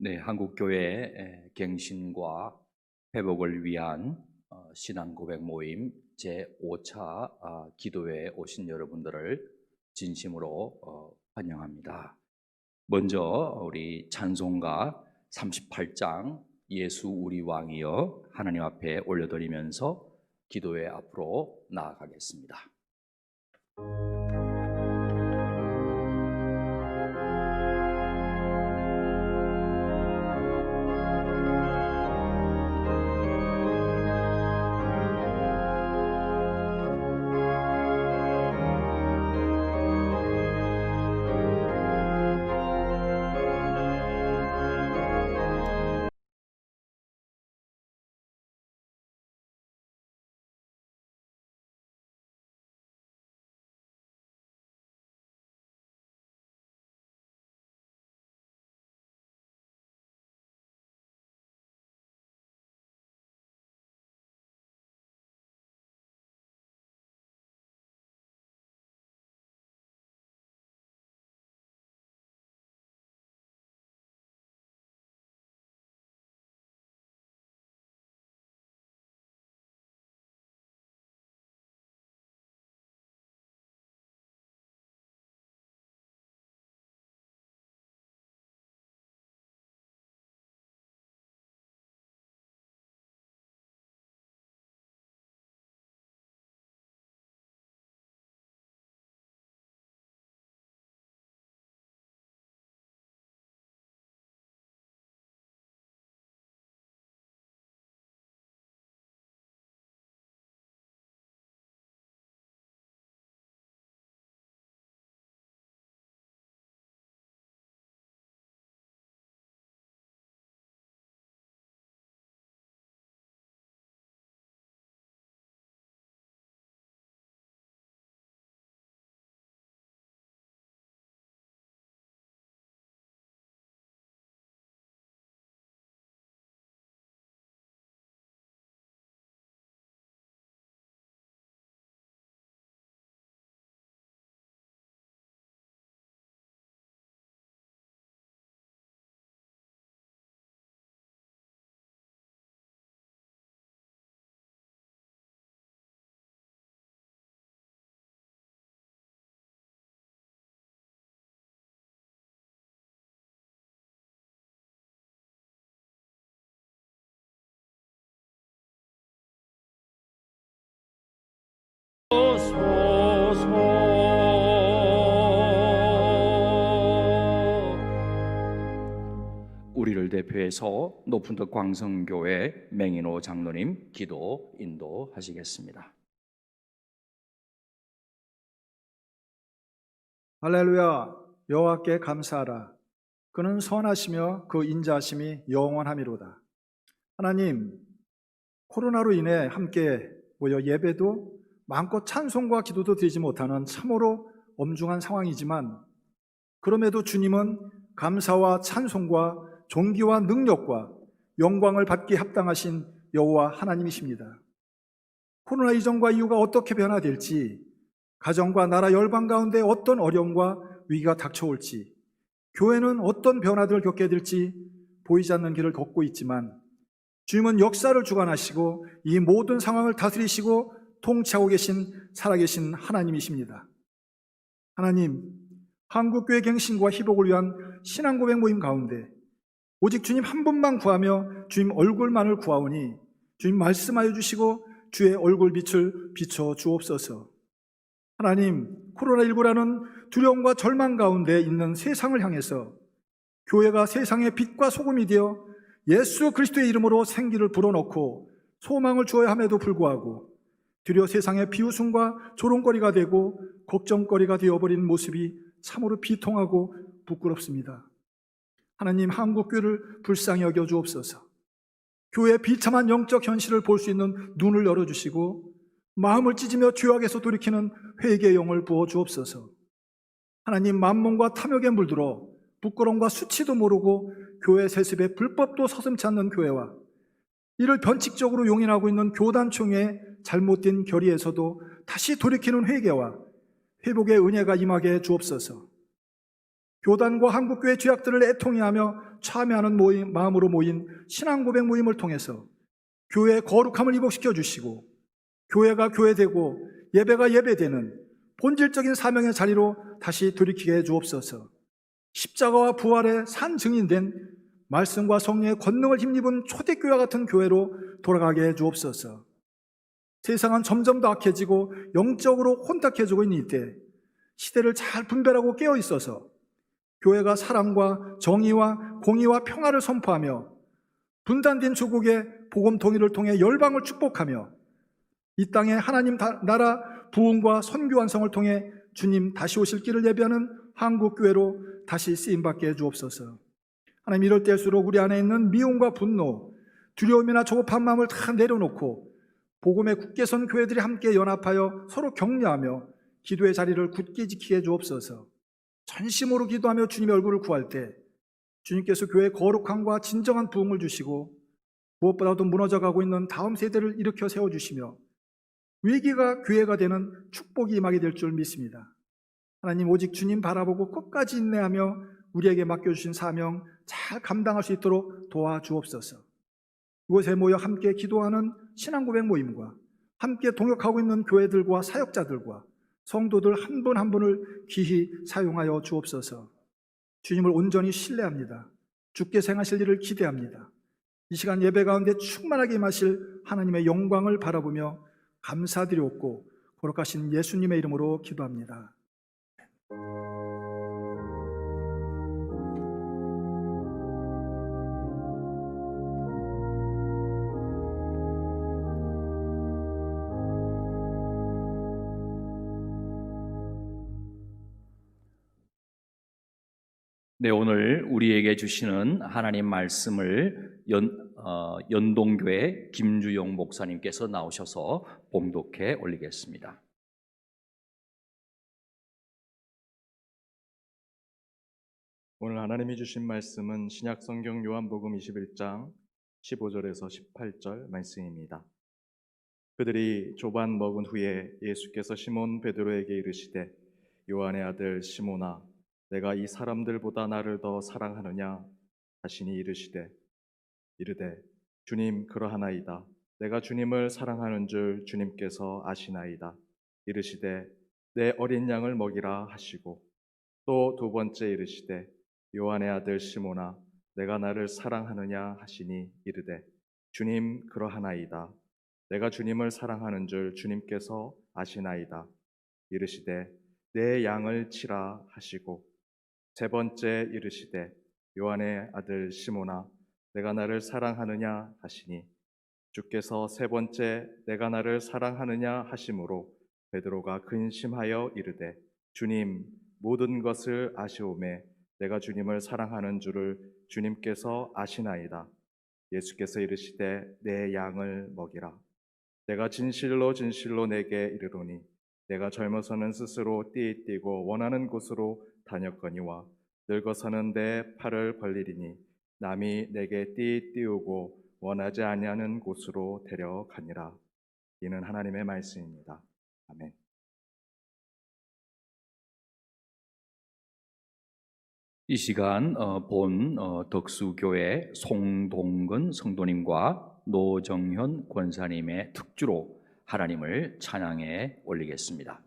네, 한국교회 갱신과 회복을 위한 신앙 고백 모임 제5차 기도회에 오신 여러분들을 진심으로 환영합니다. 먼저 우리 찬송가 38장 예수 우리 왕이여 하나님 앞에 올려드리면서 기도회 앞으로 나아가겠습니다. 우리를 대표해서 높은덕 광성교회 맹인호 장로님 기도 인도하시겠습니다. 할렐루야. 여호와께 감사하라. 그는 선하시며 그 인자하심이 영원하미로다. 하나님, 코로나로 인해 함께 모여 예배도 마음껏 찬송과 기도도 드리지 못하는 참으로 엄중한 상황이지만, 그럼에도 주님은 감사와 찬송과 존귀와 능력과 영광을 받기에 합당하신 여호와 하나님이십니다. 코로나 이전과 이후가 어떻게 변화될지, 가정과 나라 열방 가운데 어떤 어려움과 위기가 닥쳐올지, 교회는 어떤 변화들을 겪게 될지 보이지 않는 길을 걷고 있지만, 주님은 역사를 주관하시고 이 모든 상황을 다스리시고 통치하고 계신 살아계신 하나님이십니다. 하나님, 한국교회 갱신과 희복을 위한 신앙고백 모임 가운데 오직 주님 한 분만 구하며 주님 얼굴만을 구하오니 주님 말씀하여 주시고 주의 얼굴빛을 비춰 주옵소서. 하나님, 코로나19라는 두려움과 절망 가운데 있는 세상을 향해서 교회가 세상의 빛과 소금이 되어 예수 그리스도의 이름으로 생기를 불어넣고 소망을 주어야 함에도 불구하고 드디어 세상의 비웃음과 조롱거리가 되고 걱정거리가 되어버린 모습이 참으로 비통하고 부끄럽습니다. 하나님, 한국교회를 불쌍히 여겨 주옵소서. 교회의 비참한 영적 현실을 볼 수 있는 눈을 열어주시고 마음을 찢으며 죄악에서 돌이키는 회개의 영을 부어 주옵소서. 하나님, 만몬과 탐욕에 물들어 부끄러움과 수치도 모르고 교회 세습에 불법도 서슴지 않는 교회와 이를 변칙적으로 용인하고 있는 교단총회의 잘못된 결의에서도 다시 돌이키는 회개와 회복의 은혜가 임하게 해 주옵소서. 교단과 한국교회 죄악들을 애통해하며 참여하는 마음으로 모인 신앙고백 모임을 통해서 교회의 거룩함을 이복시켜 주시고 교회가 교회되고 예배가 예배되는 본질적인 사명의 자리로 다시 돌이키게 해 주옵소서. 십자가와 부활의 산 증인된 말씀과 성령의 권능을 힘입은 초대교회와 같은 교회로 돌아가게 해 주옵소서. 세상은 점점 더 악해지고 영적으로 혼탁해지고 있는 이때 시대를 잘 분별하고 깨어 있어서 교회가 사랑과 정의와 공의와 평화를 선포하며 분단된 조국의 복음 통일을 통해 열방을 축복하며 이 땅에 하나님 나라 부흥과 선교 완성을 통해 주님 다시 오실 길을 예비하는 한국교회로 다시 쓰임받게 해 주옵소서. 하나님, 이럴 때일수록 우리 안에 있는 미움과 분노, 두려움이나 조급한 마음을 다 내려놓고 복음에 굳게 선 교회들이 함께 연합하여 서로 격려하며 기도의 자리를 굳게 지키게 해 주옵소서. 전심으로 기도하며 주님의 얼굴을 구할 때 주님께서 교회의 거룩함과 진정한 부흥을 주시고 무엇보다도 무너져가고 있는 다음 세대를 일으켜 세워주시며 위기가 기회가 되는 축복이 임하게 될 줄 믿습니다. 하나님, 오직 주님 바라보고 끝까지 인내하며 우리에게 맡겨주신 사명 잘 감당할 수 있도록 도와주옵소서. 이곳에 모여 함께 기도하는 신앙고백 모임과 함께 동역하고 있는 교회들과 사역자들과 성도들 한 분 한 분을 귀히 사용하여 주옵소서. 주님을 온전히 신뢰합니다. 주께 행하실 일을 기대합니다. 이 시간 예배 가운데 충만하게 임하실 하나님의 영광을 바라보며 감사드리옵고 거룩하신 예수님의 이름으로 기도합니다. 네, 오늘 우리에게 주시는 하나님 말씀을 연동교회 김주영 목사님께서 나오셔서 봉독해 올리겠습니다. 오늘 하나님이 주신 말씀은 신약성경 요한복음 21장 15절에서 18절 말씀입니다. 그들이 조반 먹은 후에 예수께서 시몬 베드로에게 이르시되 요한의 아들 시몬아, 내가 이 사람들보다 나를 더 사랑하느냐 하시니 이르되 주님, 그러하나이다. 내가 주님을 사랑하는 줄 주님께서 아시나이다. 이르시되 내 어린 양을 먹이라 하시고 또 두 번째 이르시되 요한의 아들 시몬아, 내가 나를 사랑하느냐 하시니 이르되 주님, 그러하나이다. 내가 주님을 사랑하는 줄 주님께서 아시나이다. 이르시되 내 양을 치라 하시고 세 번째 이르시되 요한의 아들 시몬아, 내가 나를 사랑하느냐 하시니 주께서 세 번째 내가 나를 사랑하느냐 하심으로 베드로가 근심하여 이르되 주님, 모든 것을 아시오매 내가 주님을 사랑하는 줄을 주님께서 아시나이다. 예수께서 이르시되 내 양을 먹이라. 내가 진실로 진실로 내게 이르노니 내가 젊어서는 스스로 띠띠고 원하는 곳으로 다녔거니와 늙어서는 내 팔을 벌리리니 남이 내게 띠띠우고 원하지 아니하는 곳으로 데려가니라. 이는 하나님의 말씀입니다. 아멘. 이 시간 본 덕수교회 송동근 성도님과 노정현 권사님의 특주로 하나님을 찬양해 올리겠습니다.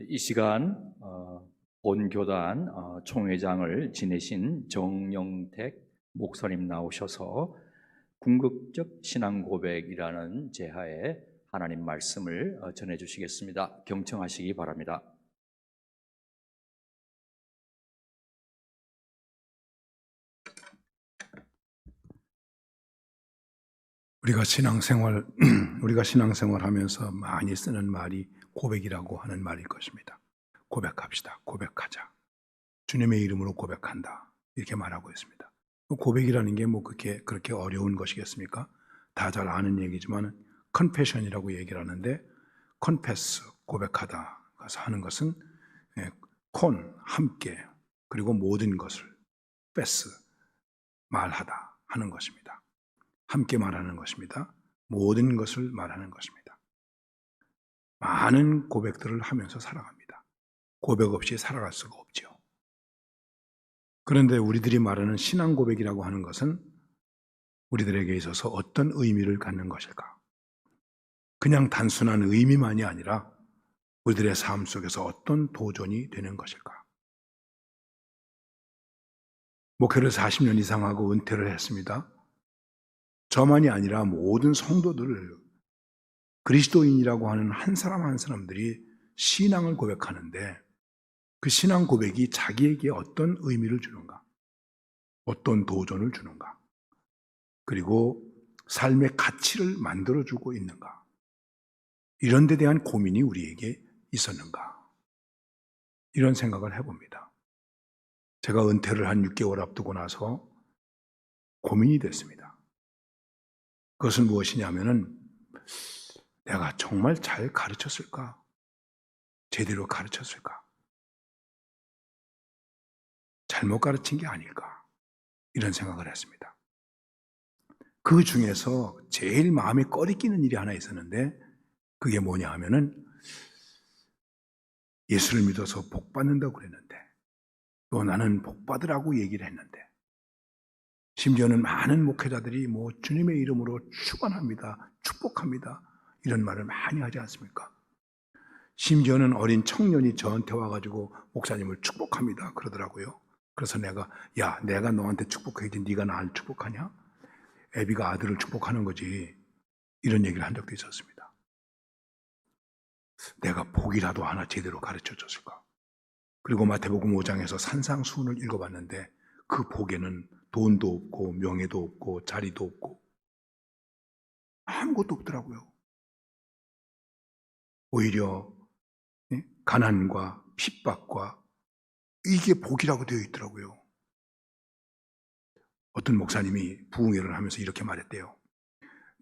이 시간 본교단 총회장을 지내신 정영택 목사님 나오셔서 궁극적 신앙 고백이라는 제하에 하나님 말씀을 전해 주시겠습니다. 경청하시기 바랍니다. 우리가 신앙생활하면서 많이 쓰는 말이 고백이라고 하는 말일 것입니다. 고백합시다. 고백하자. 주님의 이름으로 고백한다. 이렇게 말하고 있습니다. 고백이라는 게 그렇게 어려운 것이겠습니까? 다 잘 아는 얘기지만 컨페션이라고 얘기를 하는데, 컨페스, 고백하다 가서 하는 것은 함께, 그리고 모든 것을, 페스, 말하다 하는 것입니다. 함께 말하는 것입니다. 모든 것을 말하는 것입니다. 많은 고백들을 하면서 살아갑니다. 고백 없이 살아갈 수가 없죠. 그런데 우리들이 말하는 신앙 고백이라고 하는 것은 우리들에게 있어서 어떤 의미를 갖는 것일까? 그냥 단순한 의미만이 아니라 우리들의 삶 속에서 어떤 도전이 되는 것일까? 목회를 40년 이상 하고 은퇴를 했습니다. 저만이 아니라 모든 성도들을, 그리스도인이라고 하는 한 사람 한 사람들이 신앙을 고백하는데, 그 신앙 고백이 자기에게 어떤 의미를 주는가, 어떤 도전을 주는가, 그리고 삶의 가치를 만들어주고 있는가, 이런 데 대한 고민이 우리에게 있었는가, 이런 생각을 해봅니다. 제가 은퇴를 한 6개월 앞두고 나서 고민이 됐습니다. 그것은 무엇이냐면은, 내가 정말 잘 가르쳤을까? 제대로 가르쳤을까? 잘못 가르친 게 아닐까? 이런 생각을 했습니다. 그 중에서 제일 마음에 꺼리끼는 일이 하나 있었는데, 그게 뭐냐 하면은, 예수를 믿어서 복 받는다고 그랬는데, 또 나는 복 받으라고 얘기를 했는데, 심지어는 많은 목회자들이 주님의 이름으로 축원합니다, 축복합니다, 이런 말을 많이 하지 않습니까? 심지어는 어린 청년이 저한테 와가지고 목사님을 축복합니다 그러더라고요. 그래서 내가 너한테 축복해야지 네가 나를 축복하냐? 애비가 아들을 축복하는 거지, 이런 얘기를 한 적도 있었습니다. 내가 복이라도 하나 제대로 가르쳐 줬을까? 그리고 마태복음 5장에서 산상수훈을 읽어봤는데, 그 복에는 돈도 없고 명예도 없고 자리도 없고 아무것도 없더라고요. 오히려 가난과 핍박과, 이게 복이라고 되어 있더라고요. 어떤 목사님이 부흥회를 하면서 이렇게 말했대요.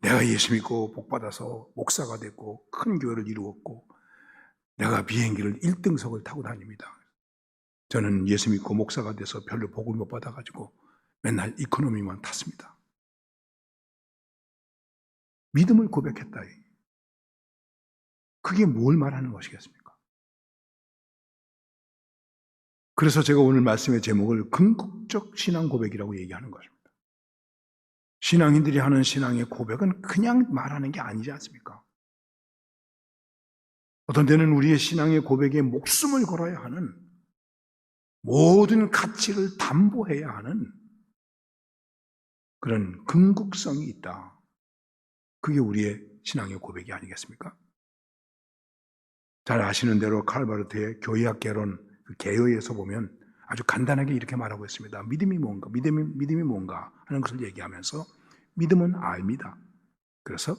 내가 예수 믿고 복 받아서 목사가 됐고 큰 교회를 이루었고 내가 비행기를 1등석을 타고 다닙니다. 저는 예수 믿고 목사가 돼서 별로 복을 못 받아가지고 맨날 이코노미만 탔습니다. 믿음을 고백했다. 그게 뭘 말하는 것이겠습니까? 그래서 제가 오늘 말씀의 제목을 궁극적 신앙 고백이라고 얘기하는 것입니다. 신앙인들이 하는 신앙의 고백은 그냥 말하는 게 아니지 않습니까? 어떤 때는 우리의 신앙의 고백에 목숨을 걸어야 하는, 모든 가치를 담보해야 하는 그런 궁극성이 있다. 그게 우리의 신앙의 고백이 아니겠습니까? 잘 아시는 대로 칼바르트의 교회학 개론, 그 개요에서 보면 아주 간단하게 이렇게 말하고 있습니다. 믿음이 뭔가, 믿음이 뭔가 하는 것을 얘기하면서, 믿음은 알입니다. 그래서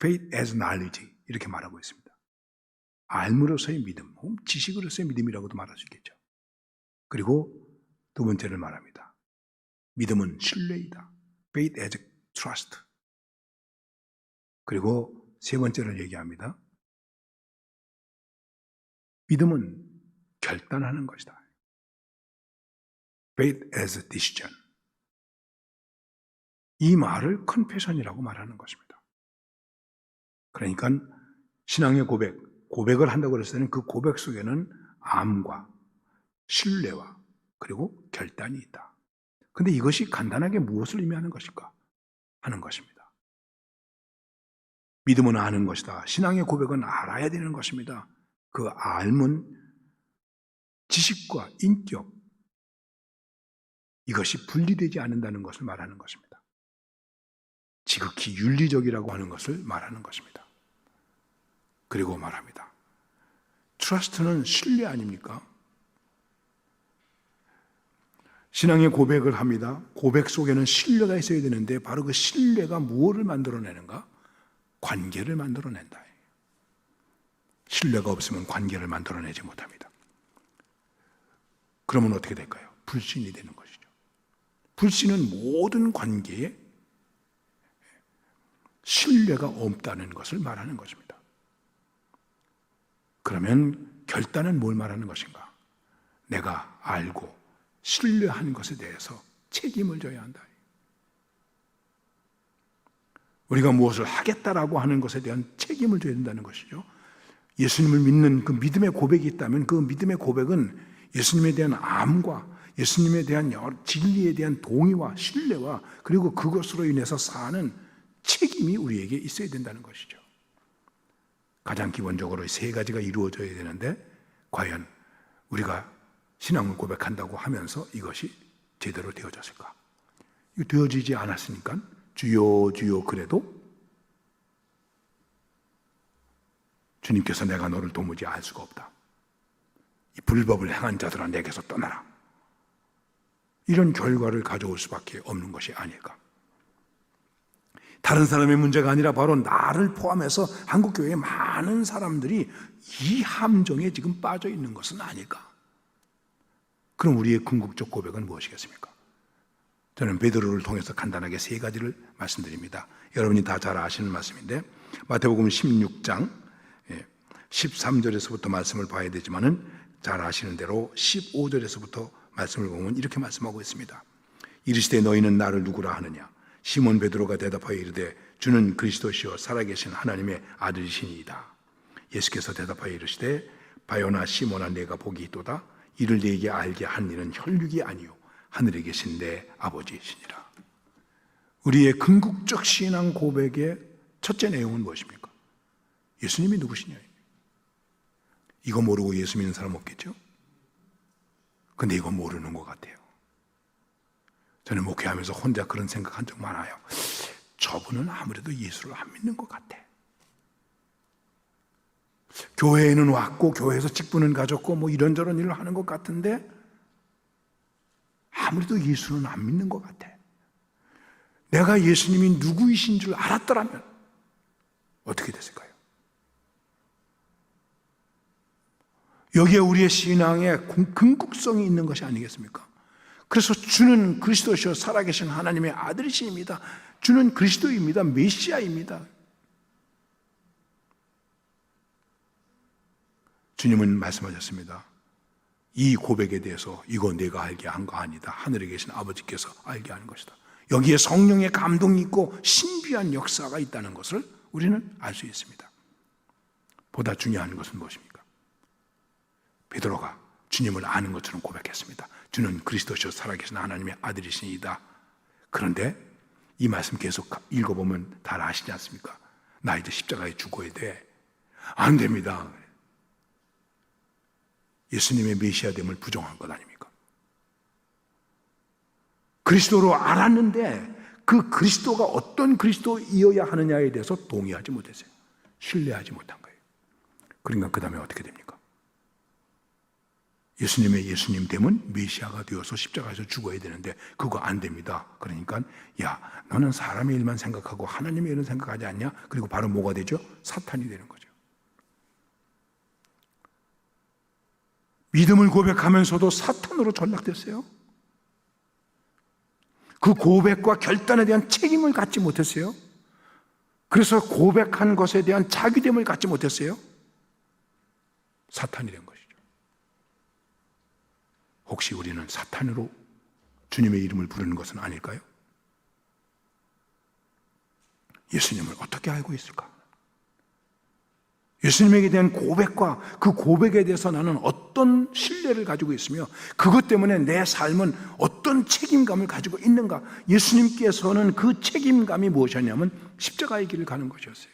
faith as knowledge 이렇게 말하고 있습니다. 알므로서의 믿음, 지식으로서의 믿음이라고도 말할 수 있겠죠. 그리고 두 번째를 말합니다. 믿음은 신뢰이다. faith as trust. 그리고 세 번째를 얘기합니다. 믿음은 결단하는 것이다. faith as decision. 이 말을 confession이라고 말하는 것입니다. 그러니까 신앙의 고백을 한다고 했을 때는 그 고백 속에는 암과 신뢰와 그리고 결단이 있다. 그런데 이것이 간단하게 무엇을 의미하는 것일까 하는 것입니다. 믿음은 아는 것이다. 신앙의 고백은 알아야 되는 것입니다. 그 알면 지식과 인격, 이것이 분리되지 않는다는 것을 말하는 것입니다. 지극히 윤리적이라고 하는 것을 말하는 것입니다. 그리고 말합니다. 트러스트는 신뢰 아닙니까? 신앙의 고백을 합니다. 고백 속에는 신뢰가 있어야 되는데 바로 그 신뢰가 무엇을 만들어내는가? 관계를 만들어낸다. 신뢰가 없으면 관계를 만들어내지 못합니다. 그러면 어떻게 될까요? 불신이 되는 것이죠. 불신은 모든 관계에 신뢰가 없다는 것을 말하는 것입니다. 그러면 결단은 뭘 말하는 것인가? 내가 알고 신뢰한 것에 대해서 책임을 져야 한다. 우리가 무엇을 하겠다라고 하는 것에 대한 책임을 져야 된다는 것이죠. 예수님을 믿는 그 믿음의 고백이 있다면 그 믿음의 고백은 예수님에 대한 암과 예수님에 대한 진리에 대한 동의와 신뢰와 그리고 그것으로 인해서 사는 책임이 우리에게 있어야 된다는 것이죠. 가장 기본적으로 세 가지가 이루어져야 되는데 과연 우리가 신앙을 고백한다고 하면서 이것이 제대로 되어졌을까? 이거 되어지지 않았으니까 주여 주여 그래도 주님께서 내가 너를 도무지 알 수가 없다. 이 불법을 행한 자들아 내게서 떠나라. 이런 결과를 가져올 수밖에 없는 것이 아닐까. 다른 사람의 문제가 아니라 바로 나를 포함해서 한국교회의 많은 사람들이 이 함정에 지금 빠져 있는 것은 아닐까. 그럼 우리의 궁극적 고백은 무엇이겠습니까? 저는 베드로를 통해서 간단하게 세 가지를 말씀드립니다. 여러분이 다 잘 아시는 말씀인데 마태복음 16장 13절에서부터 말씀을 봐야 되지만은 잘 아시는 대로 15절에서부터 말씀을 보면 이렇게 말씀하고 있습니다. 이르시되 너희는 나를 누구라 하느냐? 시몬 베드로가 대답하여 이르되 주는 그리스도시요 살아계신 하나님의 아들이시니이다. 예수께서 대답하여 이르시되 바요나 시몬아 내가 복이 있도다. 이를 네게 알게 한 이는 혈육이 아니요 하늘에 계신 내 아버지이시니라. 우리의 궁극적 신앙 고백의 첫째 내용은 무엇입니까? 예수님이 누구시냐? 이거 모르고 예수 믿는 사람 없겠죠? 근데 이거 모르는 것 같아요. 저는 목회하면서 혼자 그런 생각한 적 많아요. 저분은 아무래도 예수를 안 믿는 것 같아. 교회에는 왔고 교회에서 직분은 가졌고 뭐 이런저런 일을 하는 것 같은데 아무래도 예수는 안 믿는 것 같아. 내가 예수님이 누구이신 줄 알았더라면 어떻게 됐을까요? 여기에 우리의 신앙의 궁극성이 있는 것이 아니겠습니까? 그래서 주는 그리스도시요 살아계신 하나님의 아들이십니다. 주는 그리스도입니다. 메시아입니다. 주님은 말씀하셨습니다. 이 고백에 대해서 이거 내가 알게 한 거 아니다. 하늘에 계신 아버지께서 알게 하는 것이다. 여기에 성령의 감동이 있고 신비한 역사가 있다는 것을 우리는 알 수 있습니다. 보다 중요한 것은 무엇입니까? 베드로가 주님을 아는 것처럼 고백했습니다. 주는 그리스도시요 살아계신 하나님의 아들이시니이다. 그런데 이 말씀 계속 읽어보면 다 아시지 않습니까? 나 이제 십자가에 죽어야 돼. 안 됩니다. 예수님의 메시아됨을 부정한 것 아닙니까? 그리스도로 알았는데 그 그리스도가 어떤 그리스도이어야 하느냐에 대해서 동의하지 못했어요. 신뢰하지 못한 거예요. 그러니까 그 다음에 어떻게 됩니까? 예수님의 예수님됨은 메시아가 되어서 십자가에서 죽어야 되는데 그거 안 됩니다. 그러니까 야 너는 사람의 일만 생각하고 하나님의 일은 생각하지 않냐? 그리고 바로 뭐가 되죠? 사탄이 되는 거죠. 믿음을 고백하면서도 사탄으로 전락됐어요. 그 고백과 결단에 대한 책임을 갖지 못했어요. 그래서 고백한 것에 대한 자기됨을 갖지 못했어요. 사탄이 된 것이죠. 혹시 우리는 사탄으로 주님의 이름을 부르는 것은 아닐까요? 예수님을 어떻게 알고 있을까? 예수님에게 대한 고백과 그 고백에 대해서 나는 어떤 신뢰를 가지고 있으며 그것 때문에 내 삶은 어떤 책임감을 가지고 있는가? 예수님께서는 그 책임감이 무엇이었냐면 십자가의 길을 가는 것이었어요.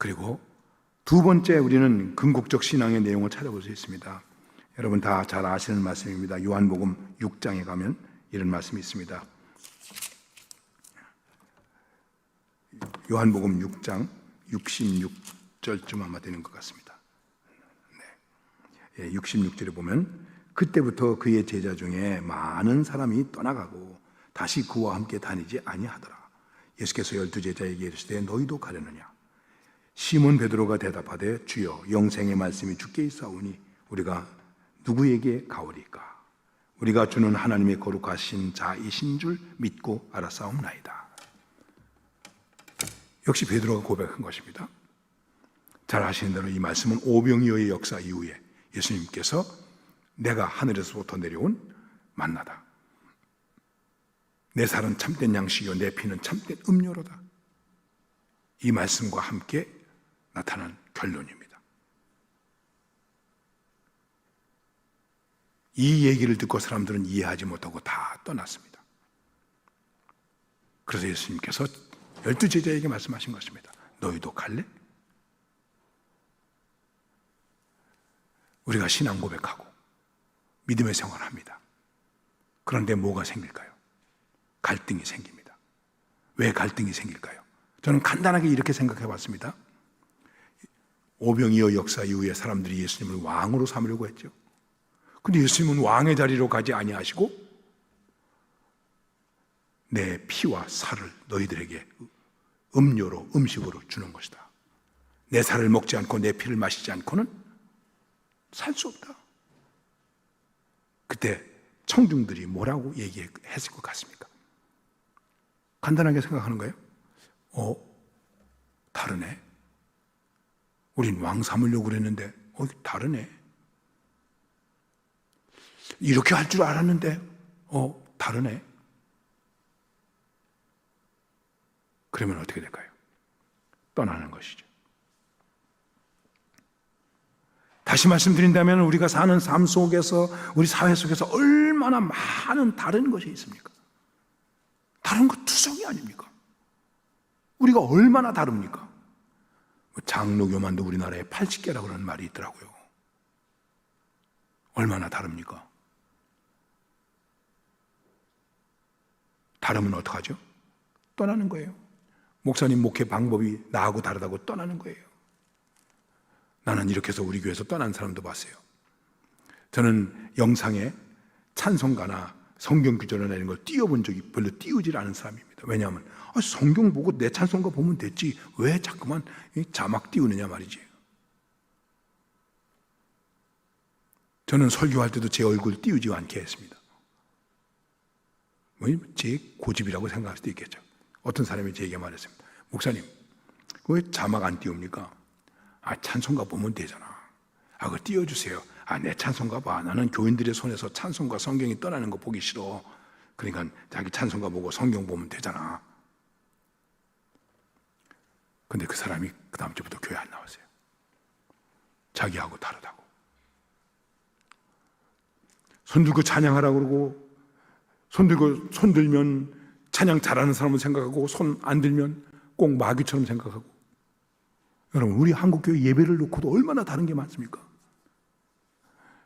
그리고 두 번째 우리는 궁극적 신앙의 내용을 찾아볼 수 있습니다. 여러분 다 잘 아시는 말씀입니다. 요한복음 6장에 가면 이런 말씀이 있습니다. 요한복음 6장 66절쯤 아마 되는 것 같습니다. 네. 66절에 보면 그때부터 그의 제자 중에 많은 사람이 떠나가고 다시 그와 함께 다니지 아니하더라. 예수께서 12제자에게 이르시되 너희도 가려느냐? 시몬 베드로가 대답하되 주여 영생의 말씀이 주께 있사오니 우리가 누구에게 가오리까? 우리가 주는 하나님의 거룩하신 자이신 줄 믿고 알았사옵나이다. 역시 베드로가 고백한 것입니다. 잘 아시는 대로 이 말씀은 오병이어의 역사 이후에 예수님께서 내가 하늘에서부터 내려온 만나다. 내 살은 참된 양식이요 내 피는 참된 음료로다. 이 말씀과 함께 나타난 결론입니다. 이 얘기를 듣고 사람들은 이해하지 못하고 다 떠났습니다. 그래서 예수님께서 12제자에게 말씀하신 것입니다. 너희도 갈래? 우리가 신앙 고백하고 믿음의 생활을 합니다. 그런데 뭐가 생길까요? 갈등이 생깁니다. 왜 갈등이 생길까요? 저는 간단하게 이렇게 생각해 봤습니다. 오병이어 역사 이후에 사람들이 예수님을 왕으로 삼으려고 했죠. 근데 예수님은 왕의 자리로 가지 아니하시고 내 피와 살을 너희들에게 음료로 음식으로 주는 것이다. 내 살을 먹지 않고 내 피를 마시지 않고는 살 수 없다. 그때 청중들이 뭐라고 얘기했을 것 같습니까? 간단하게 생각하는 거예요. 다르네. 우린 왕 삼으려고 그랬는데 다르네. 이렇게 할 줄 알았는데 다르네. 그러면 어떻게 될까요? 떠나는 것이죠. 다시 말씀드린다면 우리가 사는 삶 속에서 우리 사회 속에서 얼마나 많은 다른 것이 있습니까? 다른 것 투성이 아닙니까? 우리가 얼마나 다릅니까? 장로교만도 우리나라에 80개라고 하는 말이 있더라고요. 얼마나 다릅니까? 다르면 어떡하죠? 떠나는 거예요. 목사님 목회 방법이 나하고 다르다고 떠나는 거예요. 나는 이렇게 해서 우리 교회에서 떠난 사람도 봤어요. 저는 영상에 찬송가나 성경 구절이나 이런 걸 띄워본 적이 별로 띄우질 않은 사람입니다. 왜냐하면 성경 보고 내 찬송가 보면 됐지 왜 자꾸만 자막 띄우느냐 말이지. 저는 설교할 때도 제 얼굴 띄우지 않게 했습니다. 제 고집이라고 생각할 수도 있겠죠. 어떤 사람이 제게 말했습니다. 목사님, 왜 자막 안 띄웁니까? 찬송가 보면 되잖아. 그거 띄워주세요. 내 찬송가 봐. 나는 교인들의 손에서 찬송가 성경이 떠나는 거 보기 싫어. 그러니까 자기 찬송가 보고 성경 보면 되잖아. 근데 그 사람이 그 다음 주부터 교회 안 나왔어요. 자기하고 다르다고. 손 들고 찬양하라고 그러고 손 들면 찬양 잘하는 사람을 생각하고 손 안 들면 꼭 마귀처럼 생각하고. 여러분 우리 한국교회 예배를 놓고도 얼마나 다른 게 많습니까?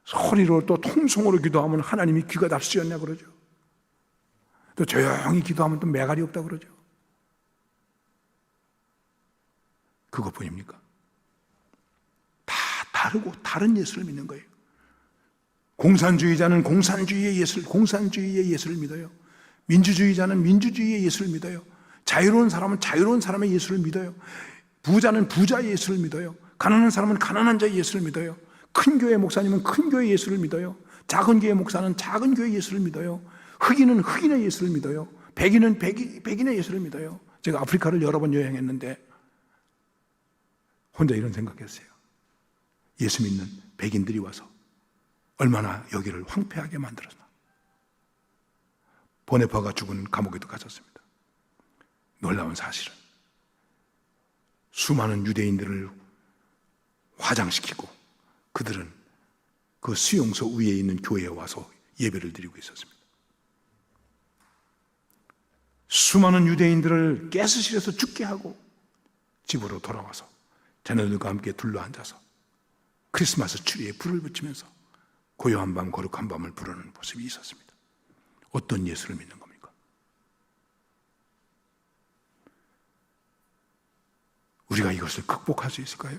소리로 또 통성으로 기도하면 하나님이 귀가 납쓰였냐 그러죠. 또 조용히 기도하면 또 매갈이 없다 그러죠. 그것뿐입니까? 다 다르고 다른 예수를 믿는 거예요. 공산주의자는 공산주의의 예수를 믿어요. 민주주의자는 민주주의의 예수를 믿어요. 자유로운 사람은 자유로운 사람의 예수를 믿어요. 부자는 부자의 예수를 믿어요. 가난한 사람은 가난한 자의 예수를 믿어요. 큰 교회 목사님은 큰 교회 예수를 믿어요. 작은 교회 목사는 작은 교회 예수를 믿어요. 흑인은 흑인의 예수를 믿어요. 백인은 백인의 예수를 믿어요. 제가 아프리카를 여러 번 여행했는데 혼자 이런 생각했어요. 예수 믿는 백인들이 와서 얼마나 여기를 황폐하게 만들었나. 보네파가 죽은 감옥에도 갔었습니다. 놀라운 사실은 수많은 유대인들을 화장시키고 그들은 그 수용소 위에 있는 교회에 와서 예배를 드리고 있었습니다. 수많은 유대인들을 가스실에서 죽게 하고 집으로 돌아와서 자녀들과 함께 둘러앉아서 크리스마스 추리에 불을 붙이면서 고요한 밤 거룩한 밤을 부르는 모습이 있었습니다. 어떤 예수를 믿는 겁니까? 우리가 이것을 극복할 수 있을까요?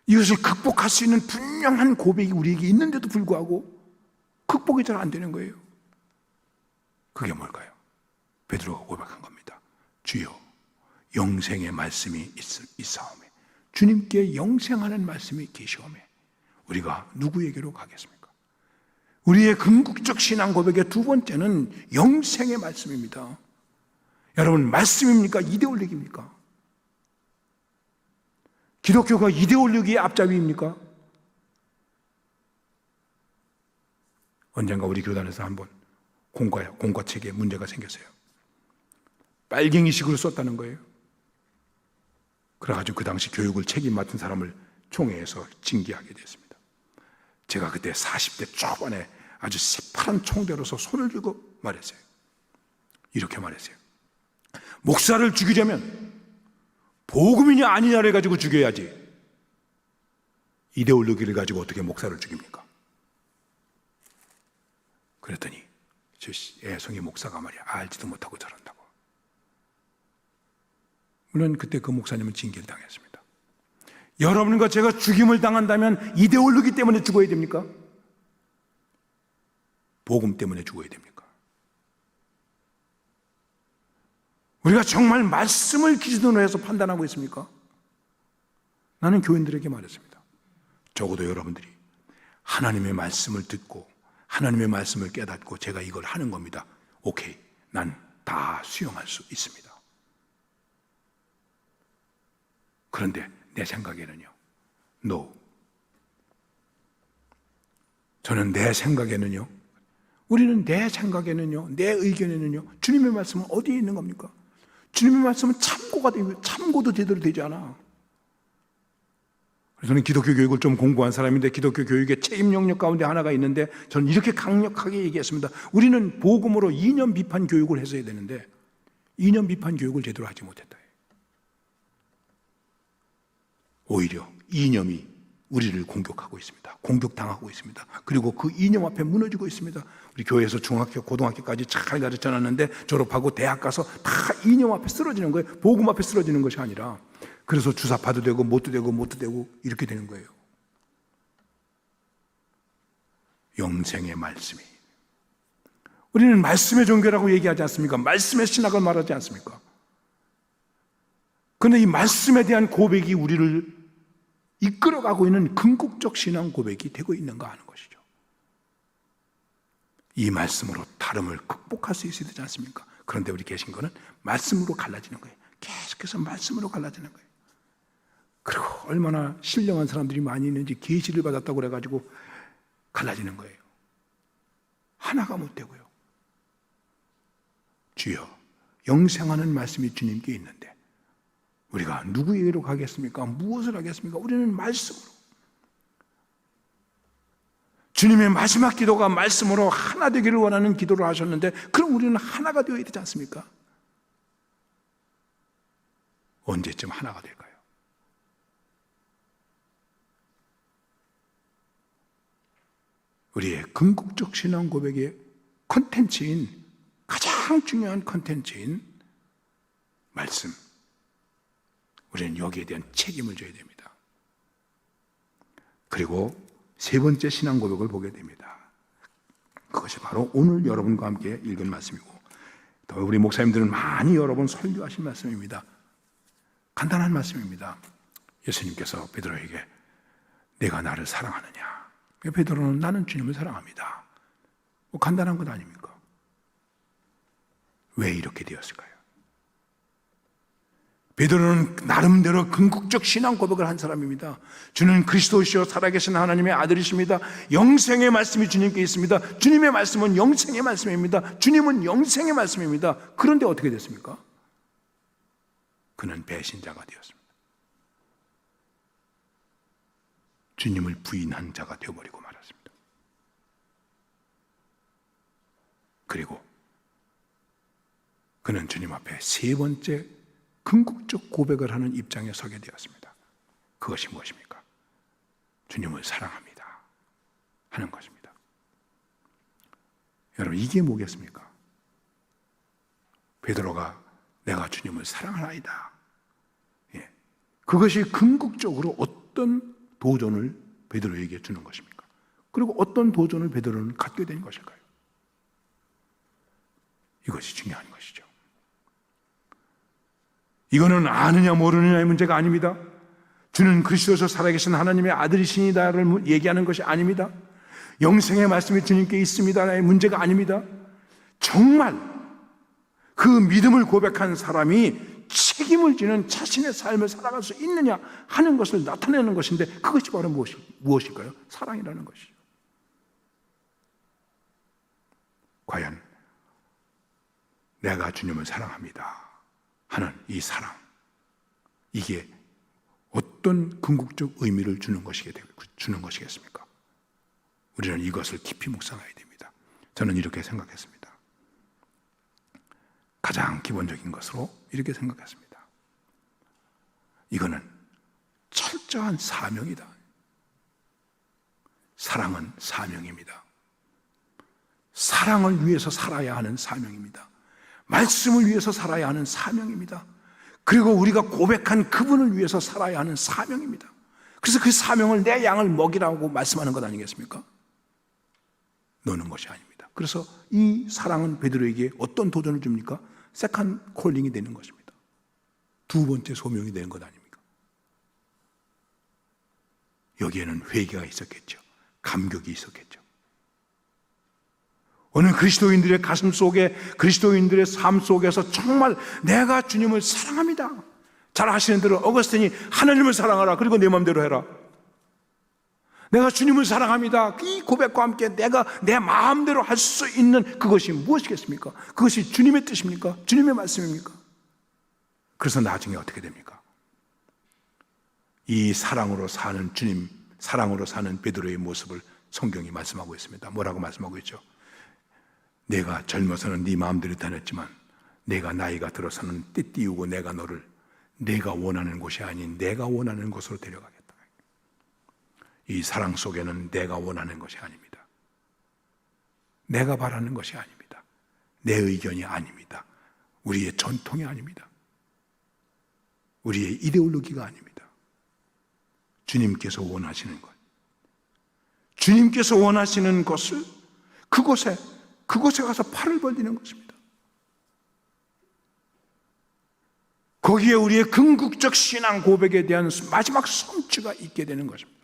이것을 극복할 수 있는 분명한 고백이 우리에게 있는데도 불구하고 극복이 잘 안 되는 거예요. 그게 뭘까요? 베드로가 고백한 겁니다. 주여, 영생의 말씀이 있사오매, 주님께 영생하는 말씀이 계시오매 우리가 누구에게로 가겠습니까? 우리의 궁극적 신앙 고백의 두 번째는 영생의 말씀입니다. 여러분, 말씀입니까? 이데올로기입니까? 기독교가 이데올로기의 앞잡이입니까? 언젠가 우리 교단에서 한번 공과책에 문제가 생겼어요. 빨갱이식으로 썼다는 거예요. 그래가지고 그 당시 교육을 책임 맡은 사람을 총회에서 징계하게 됐습니다. 제가 그때 40대 초반에 아주 새파란 총대로서 손을 들고 말했어요. 이렇게 말했어요. 목사를 죽이려면 복음이냐 아니냐를 가지고 죽여야지, 이데올로기를 가지고 어떻게 목사를 죽입니까? 그랬더니 저 애송이 목사가 말이야, 알지도 못하고 저런다고. 물론 그때 그 목사님은 징계를 당했습니다. 여러분과 제가 죽임을 당한다면 이데올로기 때문에 죽어야 됩니까? 복음 때문에 죽어야 됩니까? 우리가 정말 말씀을 기준으로 해서 판단하고 있습니까? 나는 교인들에게 말했습니다. 적어도 여러분들이 하나님의 말씀을 듣고 하나님의 말씀을 깨닫고 제가 이걸 하는 겁니다. 오케이, 난 다 수용할 수 있습니다. 그런데 내 생각에는요, no. 저는 내 생각에는요, 우리는 내 생각에는요, 내 의견에는요, 주님의 말씀은 어디에 있는 겁니까? 주님의 말씀은 참고도 제대로 되지 않아. 저는 기독교 교육을 좀 공부한 사람인데 기독교 교육의 책임 영역 가운데 하나가 있는데 저는 이렇게 강력하게 얘기했습니다. 우리는 복음으로 이념 비판 교육을 했어야 되는데 이념 비판 교육을 제대로 하지 못했다. 오히려 이념이 우리를 공격하고 있습니다. 공격당하고 있습니다. 그리고 그 이념 앞에 무너지고 있습니다. 우리 교회에서 중학교, 고등학교까지 잘 가르쳐놨는데 졸업하고 대학 가서 다 이념 앞에 쓰러지는 거예요. 복음 앞에 쓰러지는 것이 아니라. 그래서 주사파도 되고 못도 되고 이렇게 되는 거예요. 영생의 말씀이. 우리는 말씀의 종교라고 얘기하지 않습니까? 말씀의 신학을 말하지 않습니까? 그런데 이 말씀에 대한 고백이 우리를 이끌어가고 있는 궁극적 신앙 고백이 되고 있는가 하는 것이죠. 이 말씀으로 다름을 극복할 수 있어야 되지 않습니까? 그런데 우리 계신 거는 말씀으로 갈라지는 거예요. 계속해서 말씀으로 갈라지는 거예요. 그리고 얼마나 신령한 사람들이 많이 있는지 계시를 받았다고 그래가지고 갈라지는 거예요. 하나가 못 되고요. 주여, 영생하는 말씀이 주님께 있는데 우리가 누구에게로 가겠습니까? 무엇을 하겠습니까? 우리는 말씀으로. 주님의 마지막 기도가 말씀으로 하나 되기를 원하는 기도를 하셨는데 그럼 우리는 하나가 되어야 되지 않습니까? 언제쯤 하나가 될까요? 우리의 궁극적 신앙 고백의 컨텐츠인, 가장 중요한 컨텐츠인 말씀, 우리는 여기에 대한 책임을 져야 됩니다. 그리고 세 번째 신앙 고백을 보게 됩니다. 그것이 바로 오늘 여러분과 함께 읽은 말씀이고 또 우리 목사님들은 많이 여러 번 설교하신 말씀입니다. 간단한 말씀입니다. 예수님께서 베드로에게 내가 나를 사랑하느냐? 베드로는 나는 주님을 사랑합니다. 뭐 간단한 것 아닙니까? 왜 이렇게 되었을까요? 베드로는 나름대로 궁극적 신앙 고백을 한 사람입니다. 주는 그리스도시요 살아계신 하나님의 아들이십니다. 영생의 말씀이 주님께 있습니다. 주님의 말씀은 영생의 말씀입니다. 주님은 영생의 말씀입니다. 그런데 어떻게 됐습니까? 그는 배신자가 되었습니다. 주님을 부인한 자가 되어버리고 말았습니다. 그리고 그는 주님 앞에 세 번째 궁극적 고백을 하는 입장에 서게 되었습니다. 그것이 무엇입니까? 주님을 사랑합니다 하는 것입니다. 여러분, 이게 뭐겠습니까? 베드로가 내가 주님을 사랑하나이다. 예. 그것이 궁극적으로 어떤 도전을 베드로에게 주는 것입니까? 그리고 어떤 도전을 베드로는 갖게 된 것일까요? 이것이 중요한 것이죠. 이거는 아느냐 모르느냐의 문제가 아닙니다. 주는 그리스도에서 살아계신 하나님의 아들이시니다를 얘기하는 것이 아닙니다. 영생의 말씀이 주님께 있습니다의 문제가 아닙니다. 정말 그 믿음을 고백한 사람이 책임을 지는 자신의 삶을 살아갈 수 있느냐 하는 것을 나타내는 것인데, 그것이 바로 무엇일까요? 사랑이라는 것이죠. 과연 내가 주님을 사랑합니다 하는 이 사랑, 이게 어떤 궁극적 의미를 주는 것이겠습니까? 우리는 이것을 깊이 묵상해야 됩니다. 저는 이렇게 생각했습니다. 가장 기본적인 것으로 이렇게 생각했습니다. 이거는 철저한 사명이다. 사랑은 사명입니다. 사랑을 위해서 살아야 하는 사명입니다. 말씀을 위해서 살아야 하는 사명입니다. 그리고 우리가 고백한 그분을 위해서 살아야 하는 사명입니다. 그래서 그 사명을 내 양을 먹이라고 말씀하는 것 아니겠습니까? 노는 것이 아닙니다. 그래서 이 사랑은 베드로에게 어떤 도전을 줍니까? 세컨 콜링이 되는 것입니다. 두 번째 소명이 되는 것 아닙니까? 여기에는 회개가 있었겠죠. 감격이 있었겠죠. 어느 그리스도인들의 가슴 속에, 그리스도인들의 삶 속에서 정말 내가 주님을 사랑합니다. 잘 아시는 대로 어거스틴이 하나님을 사랑하라, 그리고 내 마음대로 해라. 내가 주님을 사랑합니다. 이 고백과 함께 내가 내 마음대로 할 수 있는 그것이 무엇이겠습니까? 그것이 주님의 뜻입니까? 주님의 말씀입니까? 그래서 나중에 어떻게 됩니까? 이 사랑으로 사는 주님, 사랑으로 사는 베드로의 모습을 성경이 말씀하고 있습니다. 뭐라고 말씀하고 있죠? 내가 젊어서는 네 마음대로 다녔지만 내가 나이가 들어서는 띠띠우고 내가 너를 내가 원하는 곳이 아닌 내가 원하는 곳으로 데려가겠다. 이 사랑 속에는 내가 원하는 것이 아닙니다. 내가 바라는 것이 아닙니다. 내 의견이 아닙니다. 우리의 전통이 아닙니다. 우리의 이데올로기가 아닙니다. 주님께서 원하시는 것, 주님께서 원하시는 것을 그곳에 가서 팔을 벌리는 것입니다. 거기에 우리의 궁극적 신앙 고백에 대한 마지막 성취가 있게 되는 것입니다.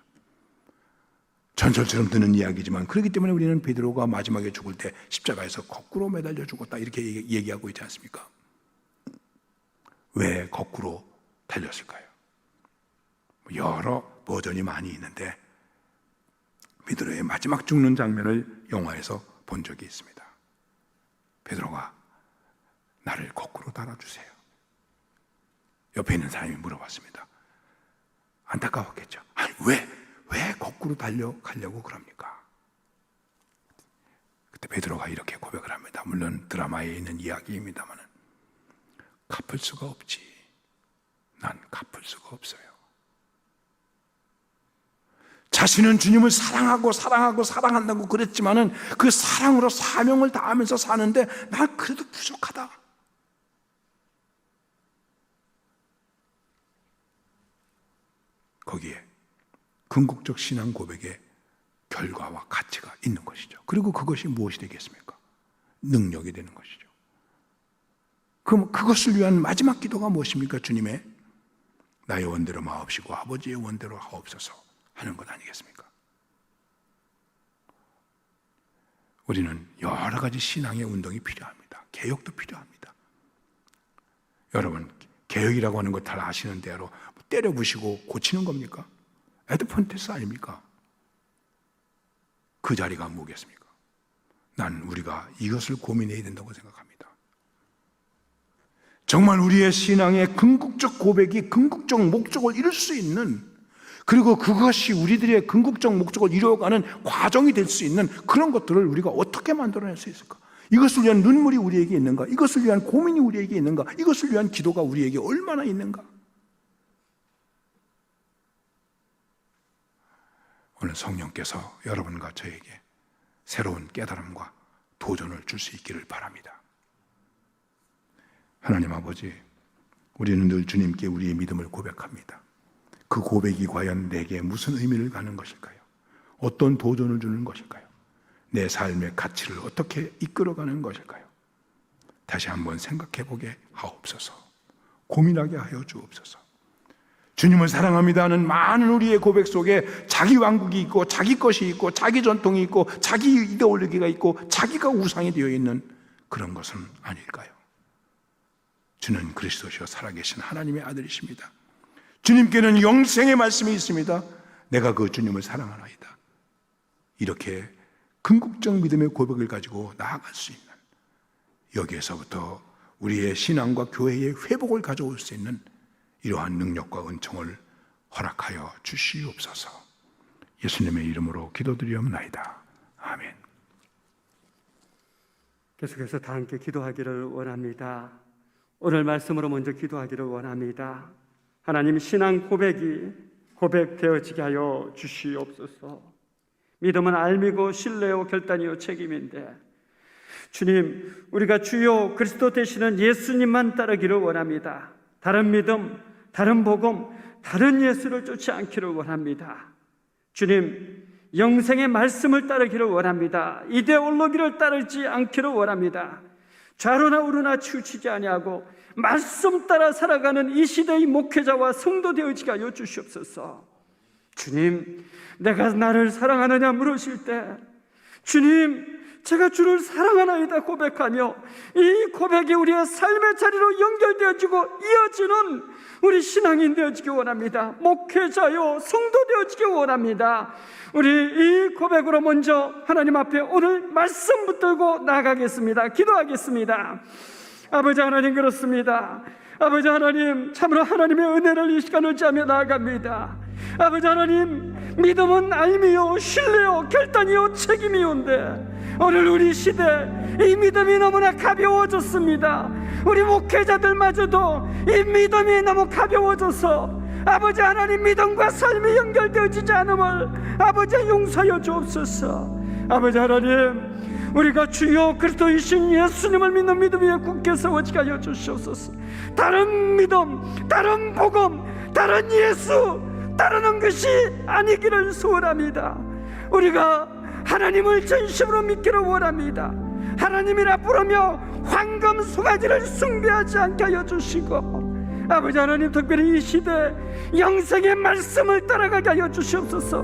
전설처럼 드는 이야기지만 그렇기 때문에 우리는 베드로가 마지막에 죽을 때 십자가에서 거꾸로 매달려 죽었다 이렇게 얘기하고 있지 않습니까? 왜 거꾸로 달렸을까요? 여러 버전이 많이 있는데 베드로의 마지막 죽는 장면을 영화에서 본 적이 있습니다. 베드로가 나를 거꾸로 달아주세요. 옆에 있는 사람이 물어봤습니다. 안타까웠겠죠. 아니, 왜 거꾸로 달려가려고 그럽니까? 그때 베드로가 이렇게 고백을 합니다. 물론 드라마에 있는 이야기입니다만 갚을 수가 없지. 난 갚을 수가 없어요. 자신은 주님을 사랑한다고 그랬지만은 그 사랑으로 사명을 다하면서 사는데 난 그래도 부족하다. 거기에 궁극적 신앙 고백의 결과와 가치가 있는 것이죠. 그리고 그것이 무엇이 되겠습니까? 능력이 되는 것이죠. 그럼 그것을 위한 마지막 기도가 무엇입니까? 주님의 나의 원대로 마옵시고 아버지의 원대로 하옵소서 하는 것 아니겠습니까? 우리는 여러 가지 신앙의 운동이 필요합니다. 개혁도 필요합니다. 여러분, 개혁이라고 하는 것 다 아시는 대로 때려 부시고 고치는 겁니까? 에드폰테스 아닙니까? 그 자리가 뭐겠습니까? 난 우리가 이것을 고민해야 된다고 생각합니다. 정말 우리의 신앙의 궁극적 고백이 궁극적 목적을 이룰 수 있는, 그리고 그것이 우리들의 궁극적 목적을 이루어가는 과정이 될 수 있는 그런 것들을 우리가 어떻게 만들어낼 수 있을까? 이것을 위한 눈물이 우리에게 있는가? 이것을 위한 고민이 우리에게 있는가? 이것을 위한 기도가 우리에게 얼마나 있는가? 오늘 성령께서 여러분과 저에게 새로운 깨달음과 도전을 줄 수 있기를 바랍니다. 하나님 아버지, 우리는 늘 주님께 우리의 믿음을 고백합니다. 그 고백이 과연 내게 무슨 의미를 가는 것일까요? 어떤 도전을 주는 것일까요? 내 삶의 가치를 어떻게 이끌어가는 것일까요? 다시 한번 생각해 보게 하옵소서. 고민하게 하여 주옵소서. 주님을 사랑합니다 하는 많은 우리의 고백 속에 자기 왕국이 있고 자기 것이 있고 자기 전통이 있고 자기 이데올로기가 있고 자기가 우상이 되어 있는 그런 것은 아닐까요? 주는 그리스도시요 살아계신 하나님의 아들이십니다. 주님께는 영생의 말씀이 있습니다. 내가 그 주님을 사랑하나이다. 이렇게 궁극적 믿음의 고백을 가지고 나아갈 수 있는, 여기에서부터 우리의 신앙과 교회의 회복을 가져올 수 있는 이러한 능력과 은총을 허락하여 주시옵소서. 예수님의 이름으로 기도드리옵나이다. 아멘. 계속해서 다 함께 기도하기를 원합니다. 오늘 말씀으로 먼저 기도하기를 원합니다. 하나님, 신앙 고백이 고백되어지게 하여 주시옵소서. 믿음은 알미고 신뢰요 결단이요 책임인데, 주님, 우리가 주요 그리스도 되시는 예수님만 따르기를 원합니다. 다른 믿음, 다른 복음, 다른 예수를 쫓지 않기를 원합니다. 주님, 영생의 말씀을 따르기를 원합니다. 이데올로기를 따르지 않기를 원합니다. 좌로나 우로나 치우치지 아니하고 말씀 따라 살아가는 이 시대의 목회자와 성도 되어지게 하여 주시옵소서. 주님, 내가 나를 사랑하느냐 물으실 때, 주님, 제가 주를 사랑하나이다 고백하며 이 고백이 우리의 삶의 자리로 연결되어지고 이어지는 우리 신앙인 되어지기 원합니다. 목회자요 성도 되어지기 원합니다. 우리 이 고백으로 먼저 하나님 앞에 오늘 말씀 붙들고 나가겠습니다. 기도하겠습니다. 아버지 하나님, 그렇습니다. 아버지 하나님, 참으로 하나님의 은혜를 이 시간을 짜며 나아갑니다. 아버지 하나님, 믿음은 알미요 신뢰요 결단이요 책임이온데, 오늘 우리 시대 이 믿음이 너무나 가벼워졌습니다. 우리 목회자들마저도 이 믿음이 너무 가벼워져서 아버지 하나님, 믿음과 삶이 연결되어지지 않음을 아버지 용서하여 주옵소서. 아버지 하나님, 우리가 주요 그리스도이신 예수님을 믿는 믿음 위에 굳게 세워지게 하여 주시옵소서. 다른 믿음, 다른 복음, 다른 예수 따르는 것이 아니기를 소원합니다. 우리가 하나님을 진심으로 믿기를 원합니다. 하나님이라 부르며 황금 송아지를 숭배하지 않게 하여 주시고, 아버지 하나님, 특별히 이 시대 영생의 말씀을 따라가게 하여 주시옵소서.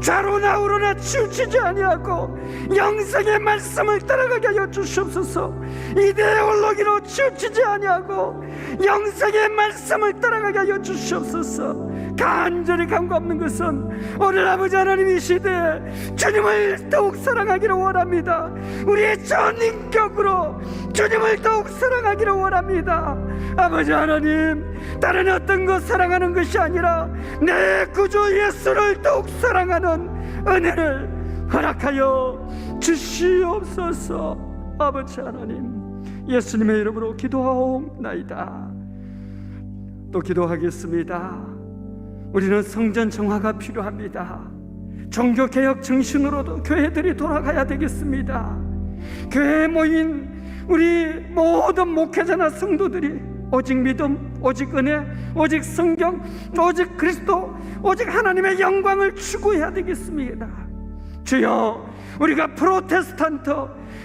좌로나 우로나 치우치지 아니하고 영생의 말씀을 따라가게 하여 주시옵소서. 이데올로기로 치우치지 아니하고 영생의 말씀을 따라가게 하여 주시옵소서. 간절히 간구하는 것은 오늘 아버지 하나님, 이 시대에 주님을 더욱 사랑하기를 원합니다. 우리의 전 인격으로 주님을 더욱 사랑하기를 원합니다. 아버지 하나님, 다른 어떤 것 사랑하는 것이 아니라 내 구주 예수를 더욱 사랑하는 은혜를 허락하여 주시옵소서. 아버지 하나님, 예수님의 이름으로 기도하옵나이다. 또 기도하겠습니다. 우리는 성전 정화가 필요합니다. 종교개혁 정신으로도 교회들이 돌아가야 되겠습니다. 교회에 모인 우리 모든 목회자나 성도들이 오직 믿음, 오직 은혜, 오직 성경, 오직 그리스도, 오직 하나님의 영광을 추구해야 되겠습니다. 주여, 우리가 프로테스탄트,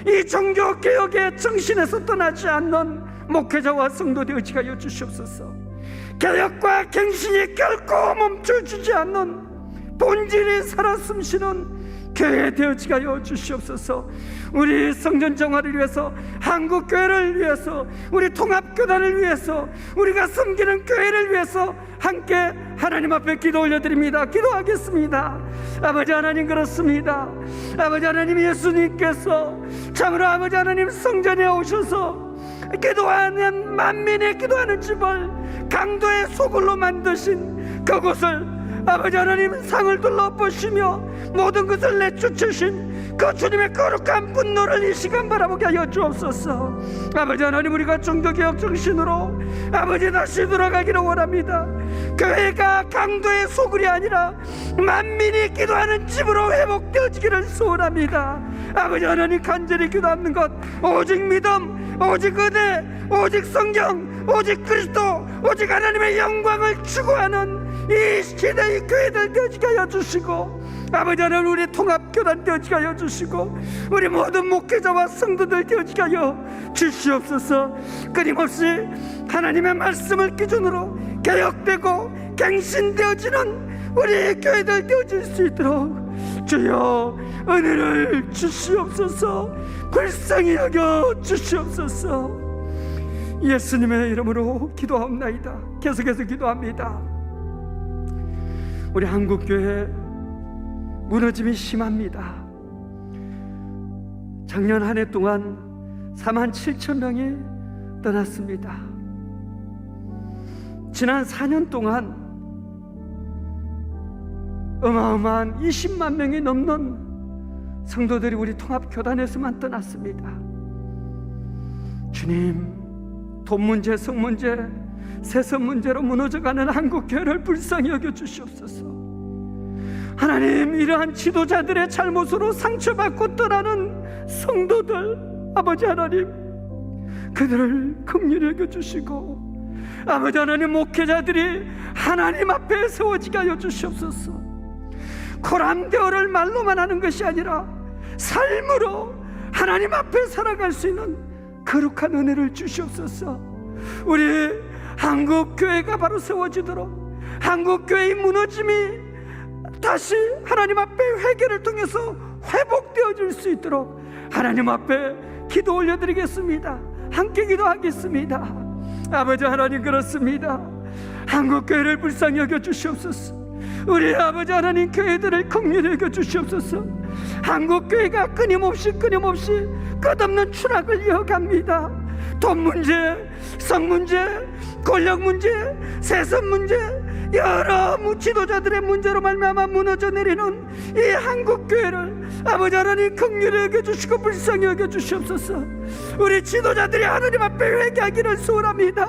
이 종교개혁의 정신에서 떠나지 않는 목회자와 성도 되어지게 하여 주시옵소서. 개혁과 갱신이 결코 멈춰주지 않는 본질이 살아 숨쉬는 교회 되어지게 하여 주시옵소서. 우리 성전 정화를 위해서, 한국 교회를 위해서, 우리 통합교단을 위해서, 우리가 섬기는 교회를 위해서 함께 하나님 앞에 기도 올려드립니다. 기도하겠습니다. 아버지 하나님, 그렇습니다. 아버지 하나님, 예수님께서 참으로 아버지 하나님 성전에 오셔서 기도하는 만민의 기도하는 집을 강도의 소굴로 만드신 그곳을 아버지 하나님 상을 둘러보시며 모든 것을 내쫓으신 그 주님의 거룩한 분노를 이 시간 바라보게 하여 주옵소서. 아버지 하나님, 우리가 종교개혁 정신으로 아버지 다시 돌아가기를 원합니다. 교회가 강도의 소굴이 아니라 만민이 기도하는 집으로 회복되어지기를 소원합니다. 아버지 하나님, 간절히 기도하는 것 오직 믿음, 오직 은혜, 오직 성경, 오직 그리스도, 오직 하나님의 영광을 추구하는 이 시대의 교회들 되어지게 하여 주시고, 아버지 하나님, 우리 통합교단 되어지게 하여 주시고, 우리 모든 목회자와 성도들 되어지게 하여 주시옵소서. 끊임없이 하나님의 말씀을 기준으로 개혁되고 갱신되어지는 우리 교회들 되어질 수 있도록 주여 은혜를 주시옵소서. 불쌍히 여겨 주시옵소서. 예수님의 이름으로 기도하옵나이다. 계속해서 기도합니다. 우리 한국교회 무너짐이 심합니다. 작년 한 해 동안 47,000명이 떠났습니다. 지난 4년 동안 어마어마한 20만 명이 넘는 성도들이 우리 통합교단에서만 떠났습니다. 주님, 돈 문제, 성 문제, 세습 문제로 무너져가는 한국교회를 불쌍히 여겨 주시옵소서. 하나님, 이러한 지도자들의 잘못으로 상처받고 떠나는 성도들, 아버지 하나님, 그들을 긍휼히 여겨주시고, 아버지 하나님, 목회자들이 하나님 앞에 세워지게 하여 주시옵소서. 코람데오를 말로만 하는 것이 아니라 삶으로 하나님 앞에 살아갈 수 있는 거룩한 은혜를 주시옵소서. 우리 한국교회가 바로 세워지도록, 한국교회의 무너짐이 다시 하나님 앞에 회개를 통해서 회복되어질 수 있도록 하나님 앞에 기도 올려드리겠습니다. 함께 기도하겠습니다. 아버지 하나님, 그렇습니다. 한국교회를 불쌍히 여겨 주시옵소서. 우리 아버지 하나님, 교회들을 긍휼히 여겨 주시옵소서. 한국교회가 끊임없이 끝없는 추락을 이어갑니다. 돈 문제, 성 문제, 권력 문제, 세습 문제, 여러 지도자들의 문제로 말미암아 무너져 내리는 이 한국교회를 아버지 하나님 긍휼히 여겨주시고 불쌍히 여겨주시옵소서. 우리 지도자들이 하나님 앞에 회개하기를 소원합니다.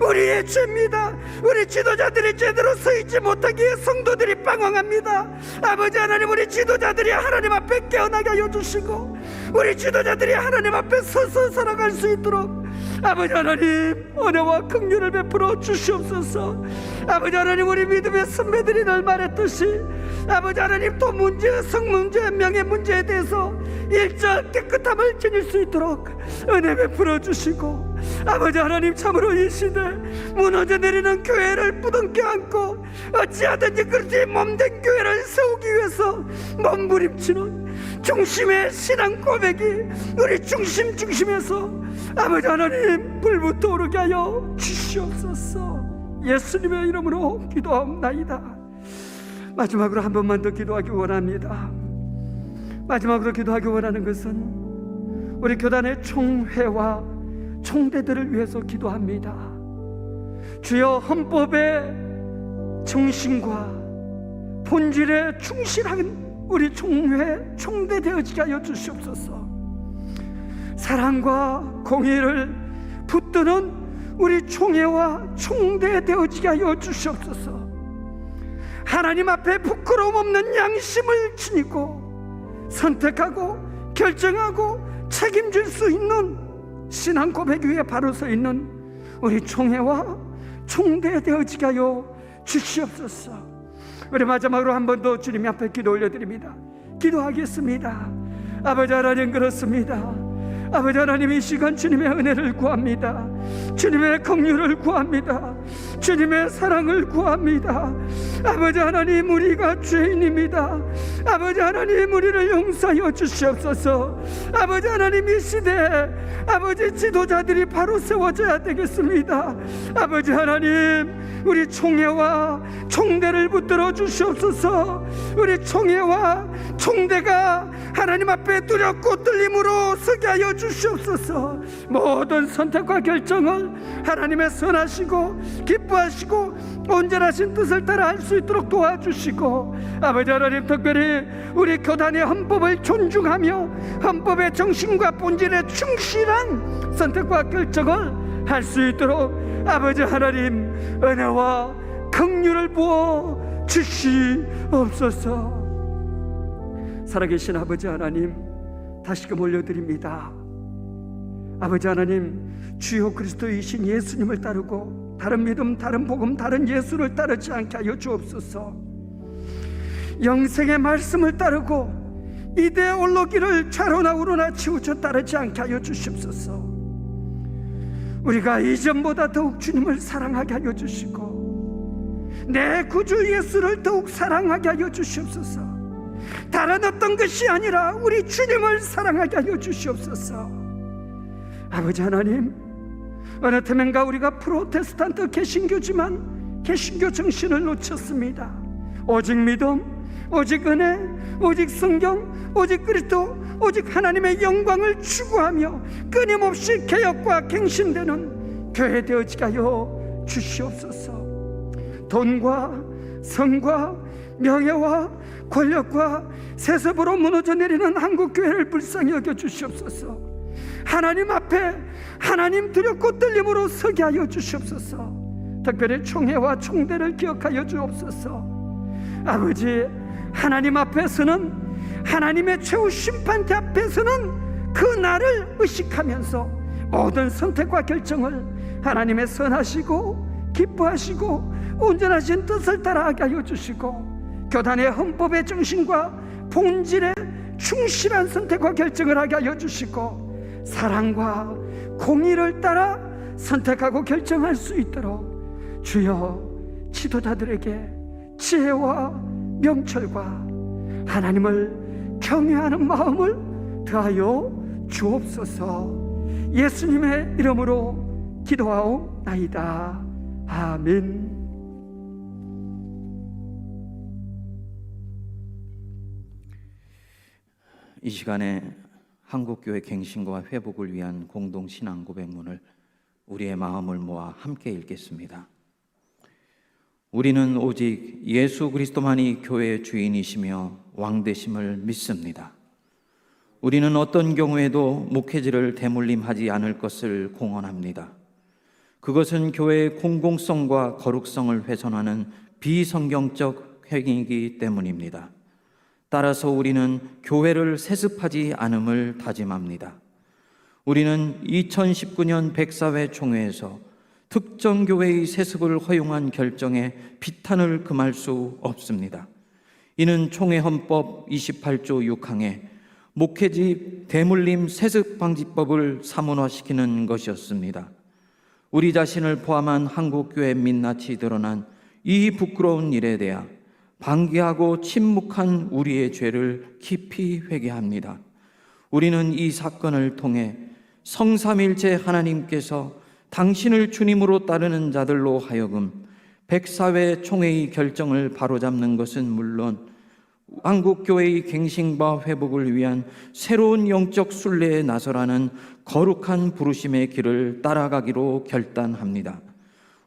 우리의 죄입니다. 우리 지도자들이 제대로 서 있지 못하기에 성도들이 방황합니다. 아버지 하나님, 우리 지도자들이 하나님 앞에 깨어나게 하여 주시고, 우리 지도자들이 하나님 앞에 서서 살아갈 수 있도록 아버지 하나님 은혜와 긍휼을 베풀어 주시옵소서. 아버지 하나님, 우리 믿음의 선배들이 늘 말했듯이 아버지 하나님, 돈 문제, 성 문제, 명예 문제에 대해서 일절 깨끗함을 지닐 수 있도록 은혜 베풀어 주시고, 아버지 하나님, 참으로 이 시대 무너져 내리는 교회를 부둥켜 안고 어찌하든지 그렇지 몸된 교회를 세우기 위해서 몸부림치는 중심의 신앙 고백이 우리 중심에서 아버지 하나님 불부터 오르게 하여 주시옵소서. 예수님의 이름으로 기도하옵나이다. 마지막으로 한 번만 더 기도하기 원합니다. 마지막으로 기도하기 원하는 것은 우리 교단의 총회와 총대들을 위해서 기도합니다. 주여, 헌법의 정신과 본질에 충실한 우리 총회, 총대 되어지게 하여 주시옵소서. 사랑과 공의를 붙드는 우리 총회와 총대 되어지게 하여 주시옵소서. 하나님 앞에 부끄러움 없는 양심을 지니고 선택하고 결정하고 책임질 수 있는 신앙 고백 위에 바로 서 있는 우리 총회와 총대 되어지게 하여 주시옵소서. 우리 마지막으로 한 번 더 주님 앞에 기도 올려드립니다. 기도하겠습니다. 아버지 하나님, 그렇습니다. 아버지 하나님, 이 시간 주님의 은혜를 구합니다. 주님의 긍휼을 구합니다. 주님의 사랑을 구합니다. 아버지 하나님, 우리가 죄인입니다. 아버지 하나님, 우리를 용서하여 주시옵소서. 아버지 하나님, 이 시대에 아버지 지도자들이 바로 세워져야 되겠습니다. 아버지 하나님, 우리 총회와 총대를 붙들어 주시옵소서. 우리 총회와 총대가 하나님 앞에 두렵고 떨림으로 서게 하여 주시옵소서. 모든 선택과 결정을 하나님의 선하시고 기뻐하시고 온전하신 뜻을 따라 할 수 있도록 도와주시고, 아버지 하나님, 특별히 우리 교단의 헌법을 존중하며 헌법의 정신과 본질에 충실한 선택과 결정을 할 수 있도록 아버지 하나님 은혜와 긍휼을 부어 주시옵소서. 살아계신 아버지 하나님, 다시금 올려드립니다. 아버지 하나님, 주요 그리스도이신 예수님을 따르고 다른 믿음, 다른 복음, 다른 예수를 따르지 않게 하여 주옵소서. 영생의 말씀을 따르고 이대 올로기를 좌로나 우로나 치우쳐 따르지 않게 하여 주시옵소서. 우리가 이전보다 더욱 주님을 사랑하게 하여 주시고 내 구주 예수를 더욱 사랑하게 하여 주시옵소서. 다른 어떤 것이 아니라 우리 주님을 사랑하게 하여 주시옵소서. 아버지 하나님, 어느 때인가 우리가 프로테스탄트 개신교지만 개신교 정신을 놓쳤습니다. 오직 믿음, 오직 은혜, 오직 성경, 오직 그리스도, 오직 하나님의 영광을 추구하며 끊임없이 개혁과 갱신되는 교회 되어지게 하여 주시옵소서. 돈과 성과 명예와 권력과 세습으로 무너져 내리는 한국교회를 불쌍히 여겨 주시옵소서. 하나님 앞에 하나님 두렵고 떨림으로 서게 하여 주시옵소서. 특별히 총회와 총대를 기억하여 주옵소서. 아버지, 하나님 앞에서는, 하나님의 최후 심판대 앞에서는 그 날을 의식하면서 모든 선택과 결정을 하나님의 선하시고 기뻐하시고 온전하신 뜻을 따라하게 하여 주시고, 교단의 헌법의 정신과 본질에 충실한 선택과 결정을 하게 하여 주시고, 사랑과 공의를 따라 선택하고 결정할 수 있도록 주여 지도자들에게 지혜와 명철과 하나님을 경외하는 마음을 더하여 주옵소서. 예수님의 이름으로 기도하옵나이다. 아멘. 이 시간에 한국교회 갱신과 회복을 위한 공동 신앙 고백문을 우리의 마음을 모아 함께 읽겠습니다. 우리는 오직 예수 그리스도만이 교회의 주인이시며 왕되심을 믿습니다. 우리는 어떤 경우에도 목회지를 대물림하지 않을 것을 공언합니다. 그것은 교회의 공공성과 거룩성을 훼손하는 비성경적 행위이기 때문입니다. 따라서 우리는 교회를 세습하지 않음을 다짐합니다. 우리는 2019년 백사회 총회에서 특정 교회의 세습을 허용한 결정에 비탄을 금할 수 없습니다. 이는 총회 헌법 28조 6항에 목회지 대물림 세습 방지법을 사문화시키는 것이었습니다. 우리 자신을 포함한 한국교회 민낯이 드러난 이 부끄러운 일에 대하 방기하고 침묵한 우리의 죄를 깊이 회개합니다. 우리는 이 사건을 통해 성삼일체 하나님께서 당신을 주님으로 따르는 자들로 하여금 백사회 총회의 결정을 바로잡는 것은 물론 한국교회의 갱신과 회복을 위한 새로운 영적 순례에 나서라는 거룩한 부르심의 길을 따라가기로 결단합니다.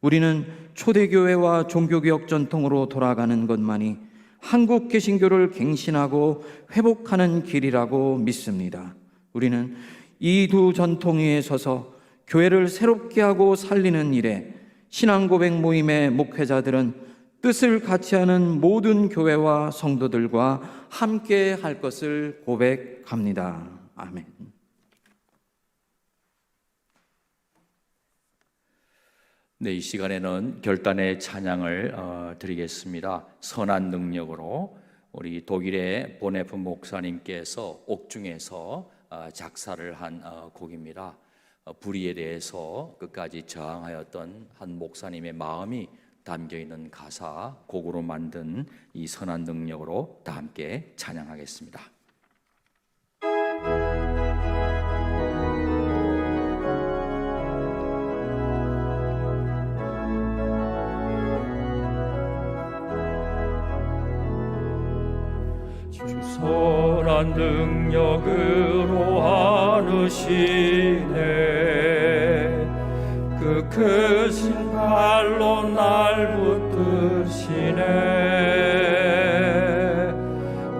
우리는 초대교회와 종교개혁 전통으로 돌아가는 것만이 한국 개신교를 갱신하고 회복하는 길이라고 믿습니다. 우리는 이 두 전통 위에 서서 교회를 새롭게 하고 살리는 일에 신앙고백 모임의 목회자들은 뜻을 같이 하는 모든 교회와 성도들과 함께 할 것을 고백합니다. 아멘. 네, 이 시간에는 결단의 찬양을 드리겠습니다. 선한 능력으로 우리 독일의 보네프 목사님께서 옥중에서 작사를 한 곡입니다. 불의에 대해서 끝까지 저항하였던 한 목사님의 마음이 담겨있는 가사 곡으로 만든 이 선한 능력으로 다 함께 찬양하겠습니다. 선한 능력으로 안으시네. 그 크신 발로 날 붙드시네.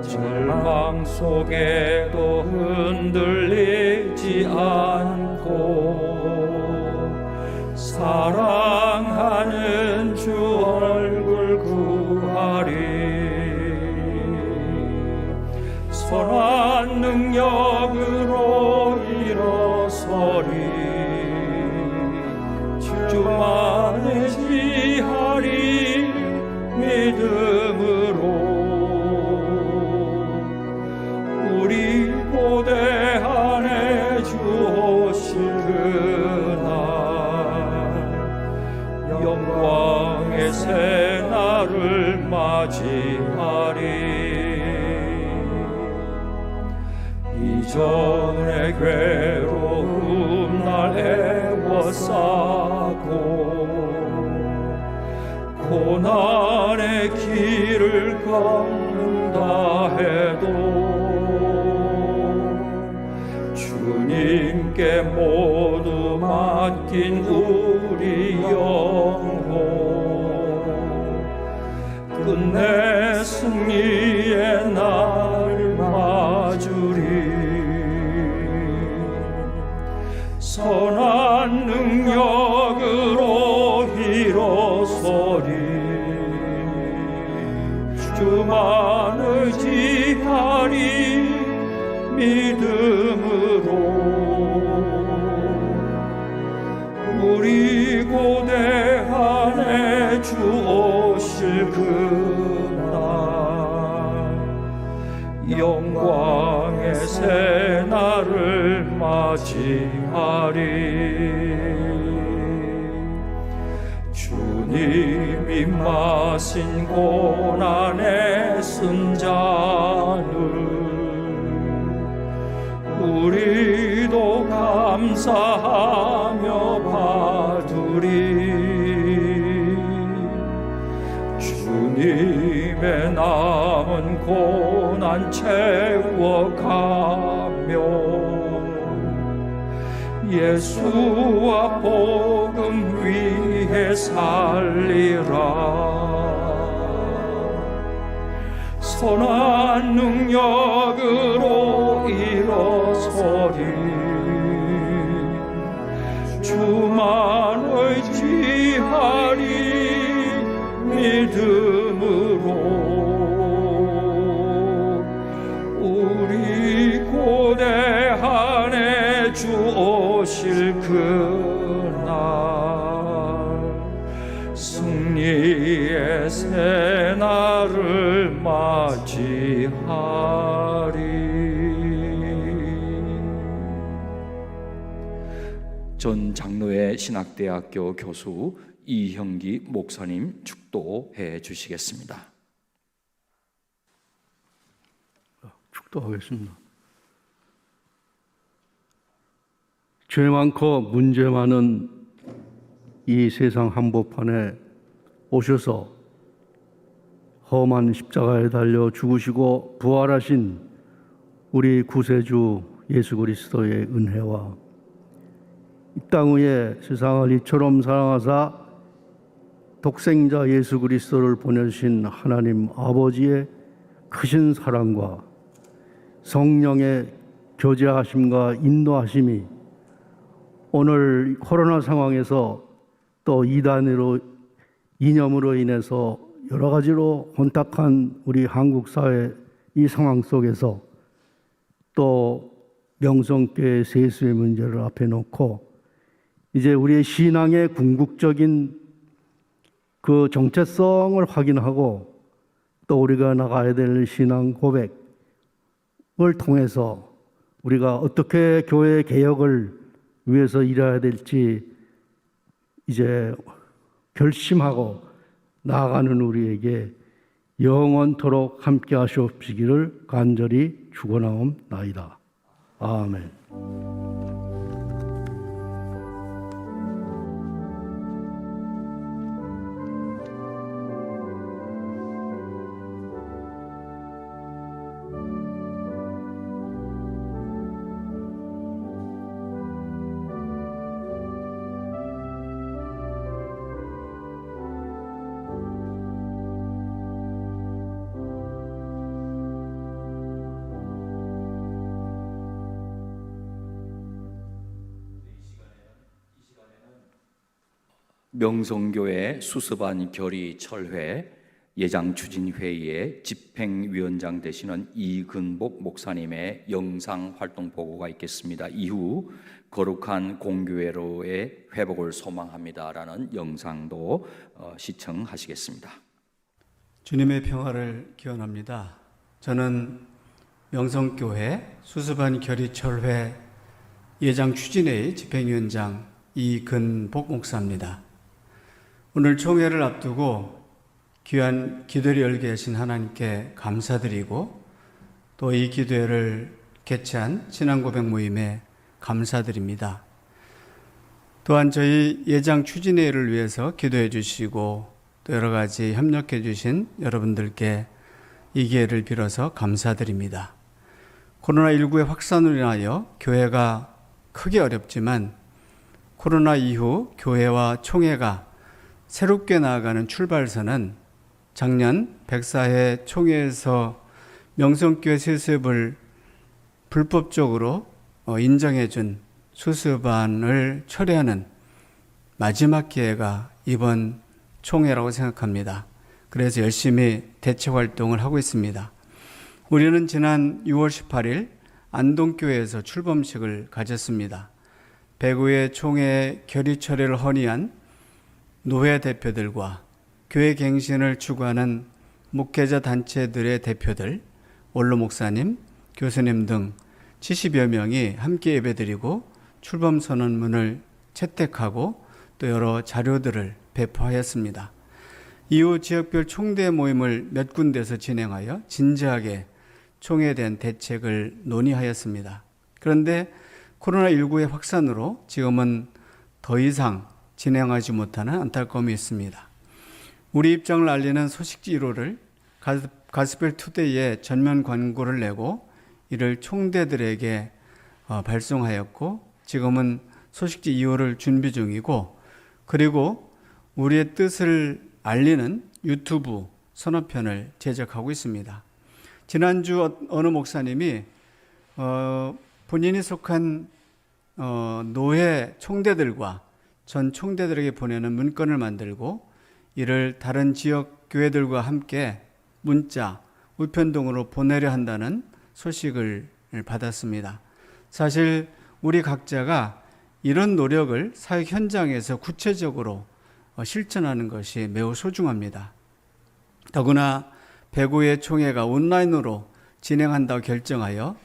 절망 속에도 흔들리지 않고 사랑하는 주 얼굴 구하리. 선한 능력으로 일어서리. 주만을 지하리. 믿음으로 우리 고대 안에 주 오실 그날 영광의 새날을 맞이하리. 이전의 괴로움 날 애워싸고 고난의 길을 걷는다 해도 주님께 모두 맡긴 우리 영혼 끝내 승리의 날 맞으리. 선한 능력으로 일어서리. 주만 의지하리. 믿음으로 우리 고대 안에 주 오실 그날 영광의 새날을 맞이하리. 주님이 마신 고난의 쓴잔을 우리도 감사하며 받으리. 주님의 남은 고난 채워가며 예수와 복음 위해 살리라. 선한 능력으로 일어서리. 주만 의지하리. 믿음으로 우리 고대 안에 주 오실 그날 승리의 새날을 맞이하리. 전 장로회 신학대학교 교수 이형기 목사님 축도해 주시겠습니다. 축도하겠습니다. 죄 많고 문제 많은 이 세상 한복판에 오셔서 험한 십자가에 달려 죽으시고 부활하신 우리 구세주 예수 그리스도의 은혜와 이 땅 위에 세상을 이처럼 사랑하사 독생자 예수 그리스도를 보내주신 하나님 아버지의 크신 사랑과 성령의 교제하심과 인도하심이 오늘 코로나 상황에서 또 이념으로 인해서 여러 가지로 혼탁한 우리 한국 사회 이 상황 속에서 또 명성교회 세수의 문제를 앞에 놓고 이제 우리의 신앙의 궁극적인 그 정체성을 확인하고 또 우리가 나가야 될 신앙 고백을 통해서 우리가 어떻게 교회 개혁을 위해서 일해야 될지 이제 결심하고 나아가는 우리에게 영원토록 함께 하시옵시기를 간절히 축원하옵나이다. 아멘. 명성교회 수습안 결의 철회 예장추진회의의 집행위원장 되시는 이근복 목사님의 영상 활동 보고가 있겠습니다. 이후 거룩한 공교회로의 회복을 소망합니다라는 영상도 시청하시겠습니다. 주님의 평화를 기원합니다. 저는 명성교회 수습안 결의철회 예장추진회의 집행위원장 이근복 목사입니다. 오늘 총회를 앞두고 귀한 기도를 열게 하신 하나님께 감사드리고 또 이 기도회를 개최한 신앙고백 모임에 감사드립니다. 또한 저희 예장 추진회를 위해서 기도해 주시고 또 여러 가지 협력해 주신 여러분들께 이 기회를 빌어서 감사드립니다. 코로나19의 확산으로 인하여 교회가 크게 어렵지만 코로나 이후 교회와 총회가 새롭게 나아가는 출발선은 작년 104회 총회에서 명성교회 세습을 불법적으로 인정해준 수습안을 철회하는 마지막 기회가 이번 총회라고 생각합니다. 그래서 열심히 대책 활동을 하고 있습니다. 우리는 지난 6월 18일 안동교회에서 출범식을 가졌습니다. 배구의 총회 결의 철회를 헌의한 노회 대표들과 교회 갱신을 추구하는 목회자 단체들의 대표들, 원로 목사님, 교수님 등 70여 명이 함께 예배드리고 출범 선언문을 채택하고 또 여러 자료들을 배포하였습니다. 이후 지역별 총대 모임을 몇 군데서 진행하여 진지하게 총회에 대한 대책을 논의하였습니다. 그런데 코로나19의 확산으로 지금은 더 이상 진행하지 못하는 안타까움이 있습니다. 우리 입장을 알리는 소식지 1호를 가스펠 투데이에 전면 광고를 내고 이를 총대들에게 발송하였고 지금은 소식지 2호를 준비 중이고 그리고 우리의 뜻을 알리는 유튜브 선호편을 제작하고 있습니다. 지난주 어느 목사님이 본인이 속한 노회 총대들과 전 총대들에게 보내는 문건을 만들고 이를 다른 지역 교회들과 함께 문자, 우편등으로 보내려 한다는 소식을 받았습니다. 사실 우리 각자가 이런 노력을 사회 현장에서 구체적으로 실천하는 것이 매우 소중합니다. 더구나 배구의 총회가 온라인으로 진행한다고 결정하여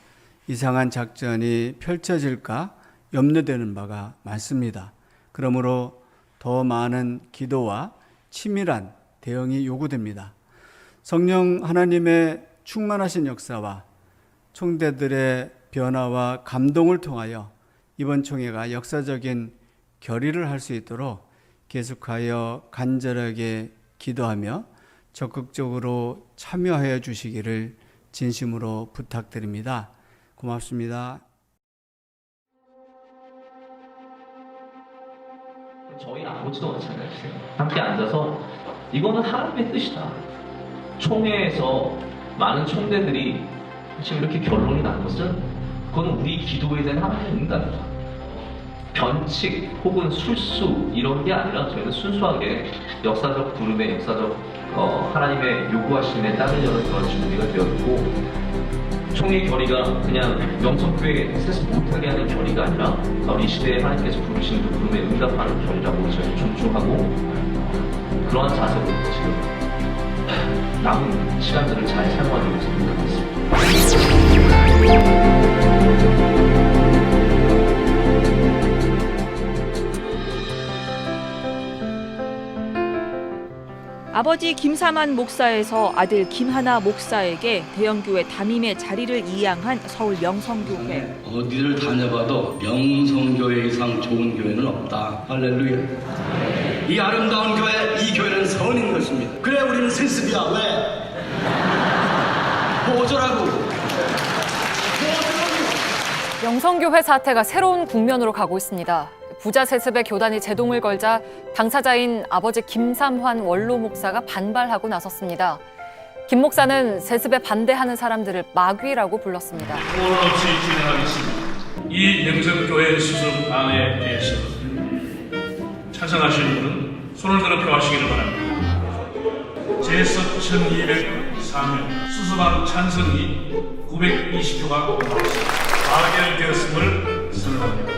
이상한 작전이 펼쳐질까 염려되는 바가 많습니다. 그러므로 더 많은 기도와 치밀한 대응이 요구됩니다. 성령 하나님의 충만하신 역사와 총대들의 변화와 감동을 통하여 이번 총회가 역사적인 결의를 할 수 있도록 계속하여 간절하게 기도하며 적극적으로 참여하여 주시기를 진심으로 부탁드립니다. 고맙습니다. 저희 아무지도 마찬가지예요. 함께 앉아서 이거는 하나님의 뜻이다. 총회에서 많은 총대들이 지금 이렇게 결론이 난 것은 그건 우리 기도에 대한 하나님의 응답이다. 변칙 혹은 술수 이런 게 아니라 저희는 순수하게 역사적 부름에 역사적 하나님의 요구하심에 땅을 여는 그런 준비가 되어 있고 총회 결의가 그냥 명성교회 세습 못하게 하는 결의가 아니라 우리 시대에 하나님께서 부르시는 그 부름에 응답하는 결의라고 저희는 존중하고 그러한 자세로 지금 남은 시간들을 잘 사용하려고 생각하고 있습니다. 아버지 김사만 목사에서 아들 김하나 목사에게 대형교회 담임의 자리를 이양한 서울 명성교회. 어디를 다녀봐도 명성교회 이상 좋은 교회는 없다. 할렐루야. 이 아름다운 교회, 이 교회는 선인 것입니다. 그래 우리는 세습이야. 왜? 보조라고. 명성교회 사태가 새로운 국면으로 가고 있습니다. 부자 세습에 교단이 제동을 걸자 당사자인 아버지 김삼환 원로 목사가 반발하고 나섰습니다. 김 목사는 세습에 반대하는 사람들을 마귀라고 불렀습니다. 오늘 없이 진행하겠습니다. 이 명성교회 수습안에 대해서 찬성하시는 분은 손을 들어 표하시기를 바랍니다. 제서 1204명, 수수방 찬성이 920표가 파결되었음을 선언합니다.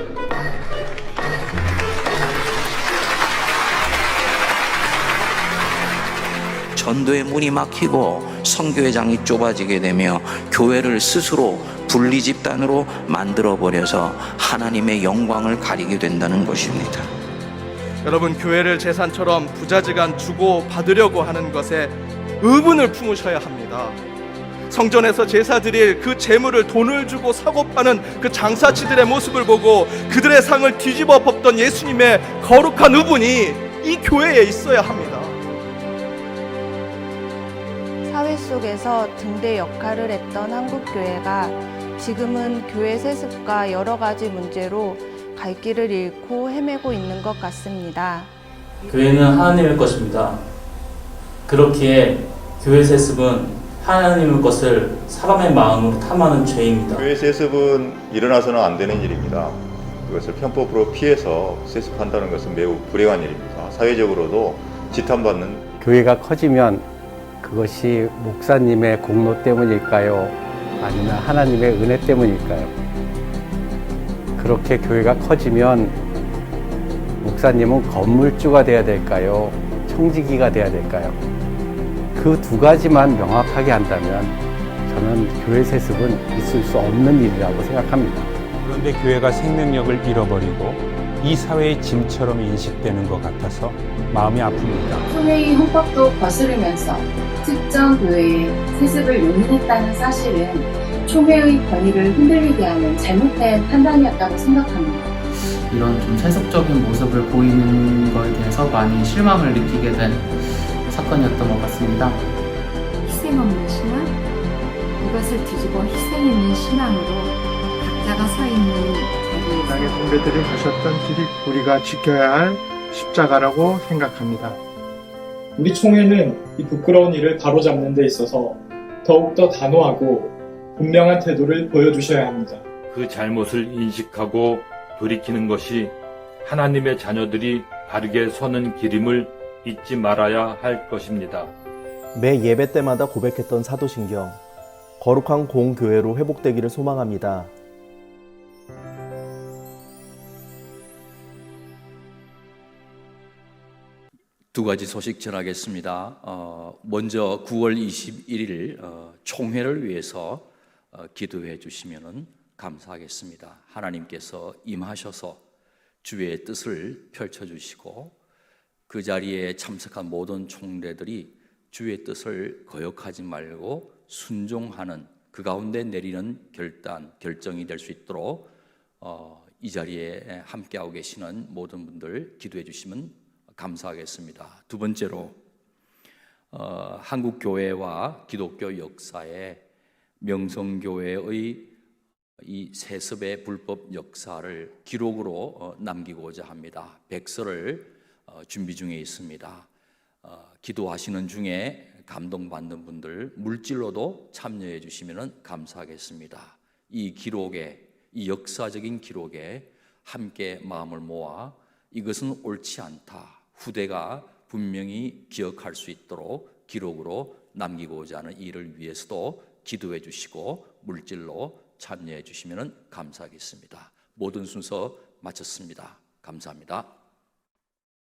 전도의 문이 막히고 선교회장이 좁아지게 되며 교회를 스스로 분리집단으로 만들어버려서 하나님의 영광을 가리게 된다는 것입니다. 여러분, 교회를 재산처럼 부자지간 주고 받으려고 하는 것에 의문을 품으셔야 합니다. 성전에서 제사 드릴 그 재물을 돈을 주고 사고 파는 그 장사치들의 모습을 보고 그들의 상을 뒤집어 엎던 예수님의 거룩한 의분이 이 교회에 있어야 합니다. 사회 속에서 등대 역할을 했던 한국교회가 지금은 교회 세습과 여러 가지 문제로 갈 길을 잃고 헤매고 있는 것 같습니다. 교회는 하나님의 것입니다. 그렇기에 교회 세습은 하나님의 것을 사람의 마음으로 탐하는 죄입니다. 교회 세습은 일어나서는 안 되는 일입니다. 그것을 편법으로 피해서 세습한다는 것은 매우 불행한 일입니다. 사회적으로도 지탄받는. 교회가 커지면 그것이 목사님의 공로 때문일까요? 아니면 하나님의 은혜 때문일까요? 그렇게 교회가 커지면 목사님은 건물주가 돼야 될까요? 청지기가 돼야 될까요? 그 두 가지만 명확하게 한다면 저는 교회 세습은 있을 수 없는 일이라고 생각합니다. 그런데 교회가 생명력을 잃어버리고 이 사회의 짐처럼 인식되는 것 같아서 마음이 아픕니다. 총회의 헌법도 거스르면서 특정 교회에 세습을 용인했다는 사실은 총회의 권위를 흔들리게 하는 잘못된 판단이었다고 생각합니다. 이런 좀 세속적인 모습을 보이는 것에 대해서 많이 실망을 느끼게 된 사건이었던 것 같습니다. 희생 없는 신앙, 이것을 뒤집어 희생 있는 신앙으로 각자가 서 있는 자리에서 당의 선배들이 가셨던 길이 우리가 지켜야 할 십자가라고 생각합니다. 우리 총회는 이 부끄러운 일을 바로잡는 데 있어서 더욱더 단호하고 분명한 태도를 보여주셔야 합니다. 그 잘못을 인식하고 돌이키는 것이 하나님의 자녀들이 바르게 서는 길임을 잊지 말아야 할 것입니다. 매 예배 때마다 고백했던 사도신경, 거룩한 공교회로 회복되기를 소망합니다. 두 가지 소식 전하겠습니다. 먼저 9월 21일 총회를 위해서 기도해 주시면 감사하겠습니다. 하나님께서 임하셔서 주의 뜻을 펼쳐주시고 그 자리에 참석한 모든 총대들이 주의 뜻을 거역하지 말고 순종하는 그 가운데 내리는 결정이 될 수 있도록 이 자리에 함께하고 계시는 모든 분들 기도해 주시면 감사하겠습니다. 두 번째로 한국 교회와 기독교 역사에 명성교회의 이 세습의 불법 역사를 기록으로 남기고자 합니다. 백서를 준비 중에 있습니다. 기도하시는 중에 감동받는 분들 물질로도 참여해 주시면 감사하겠습니다. 이 기록에, 이 역사적인 기록에 함께 마음을 모아 이것은 옳지 않다, 후대가 분명히 기억할 수 있도록 기록으로 남기고자 하는 일을 위해서도 기도해 주시고 물질로 참여해 주시면 감사하겠습니다. 모든 순서 마쳤습니다. 감사합니다.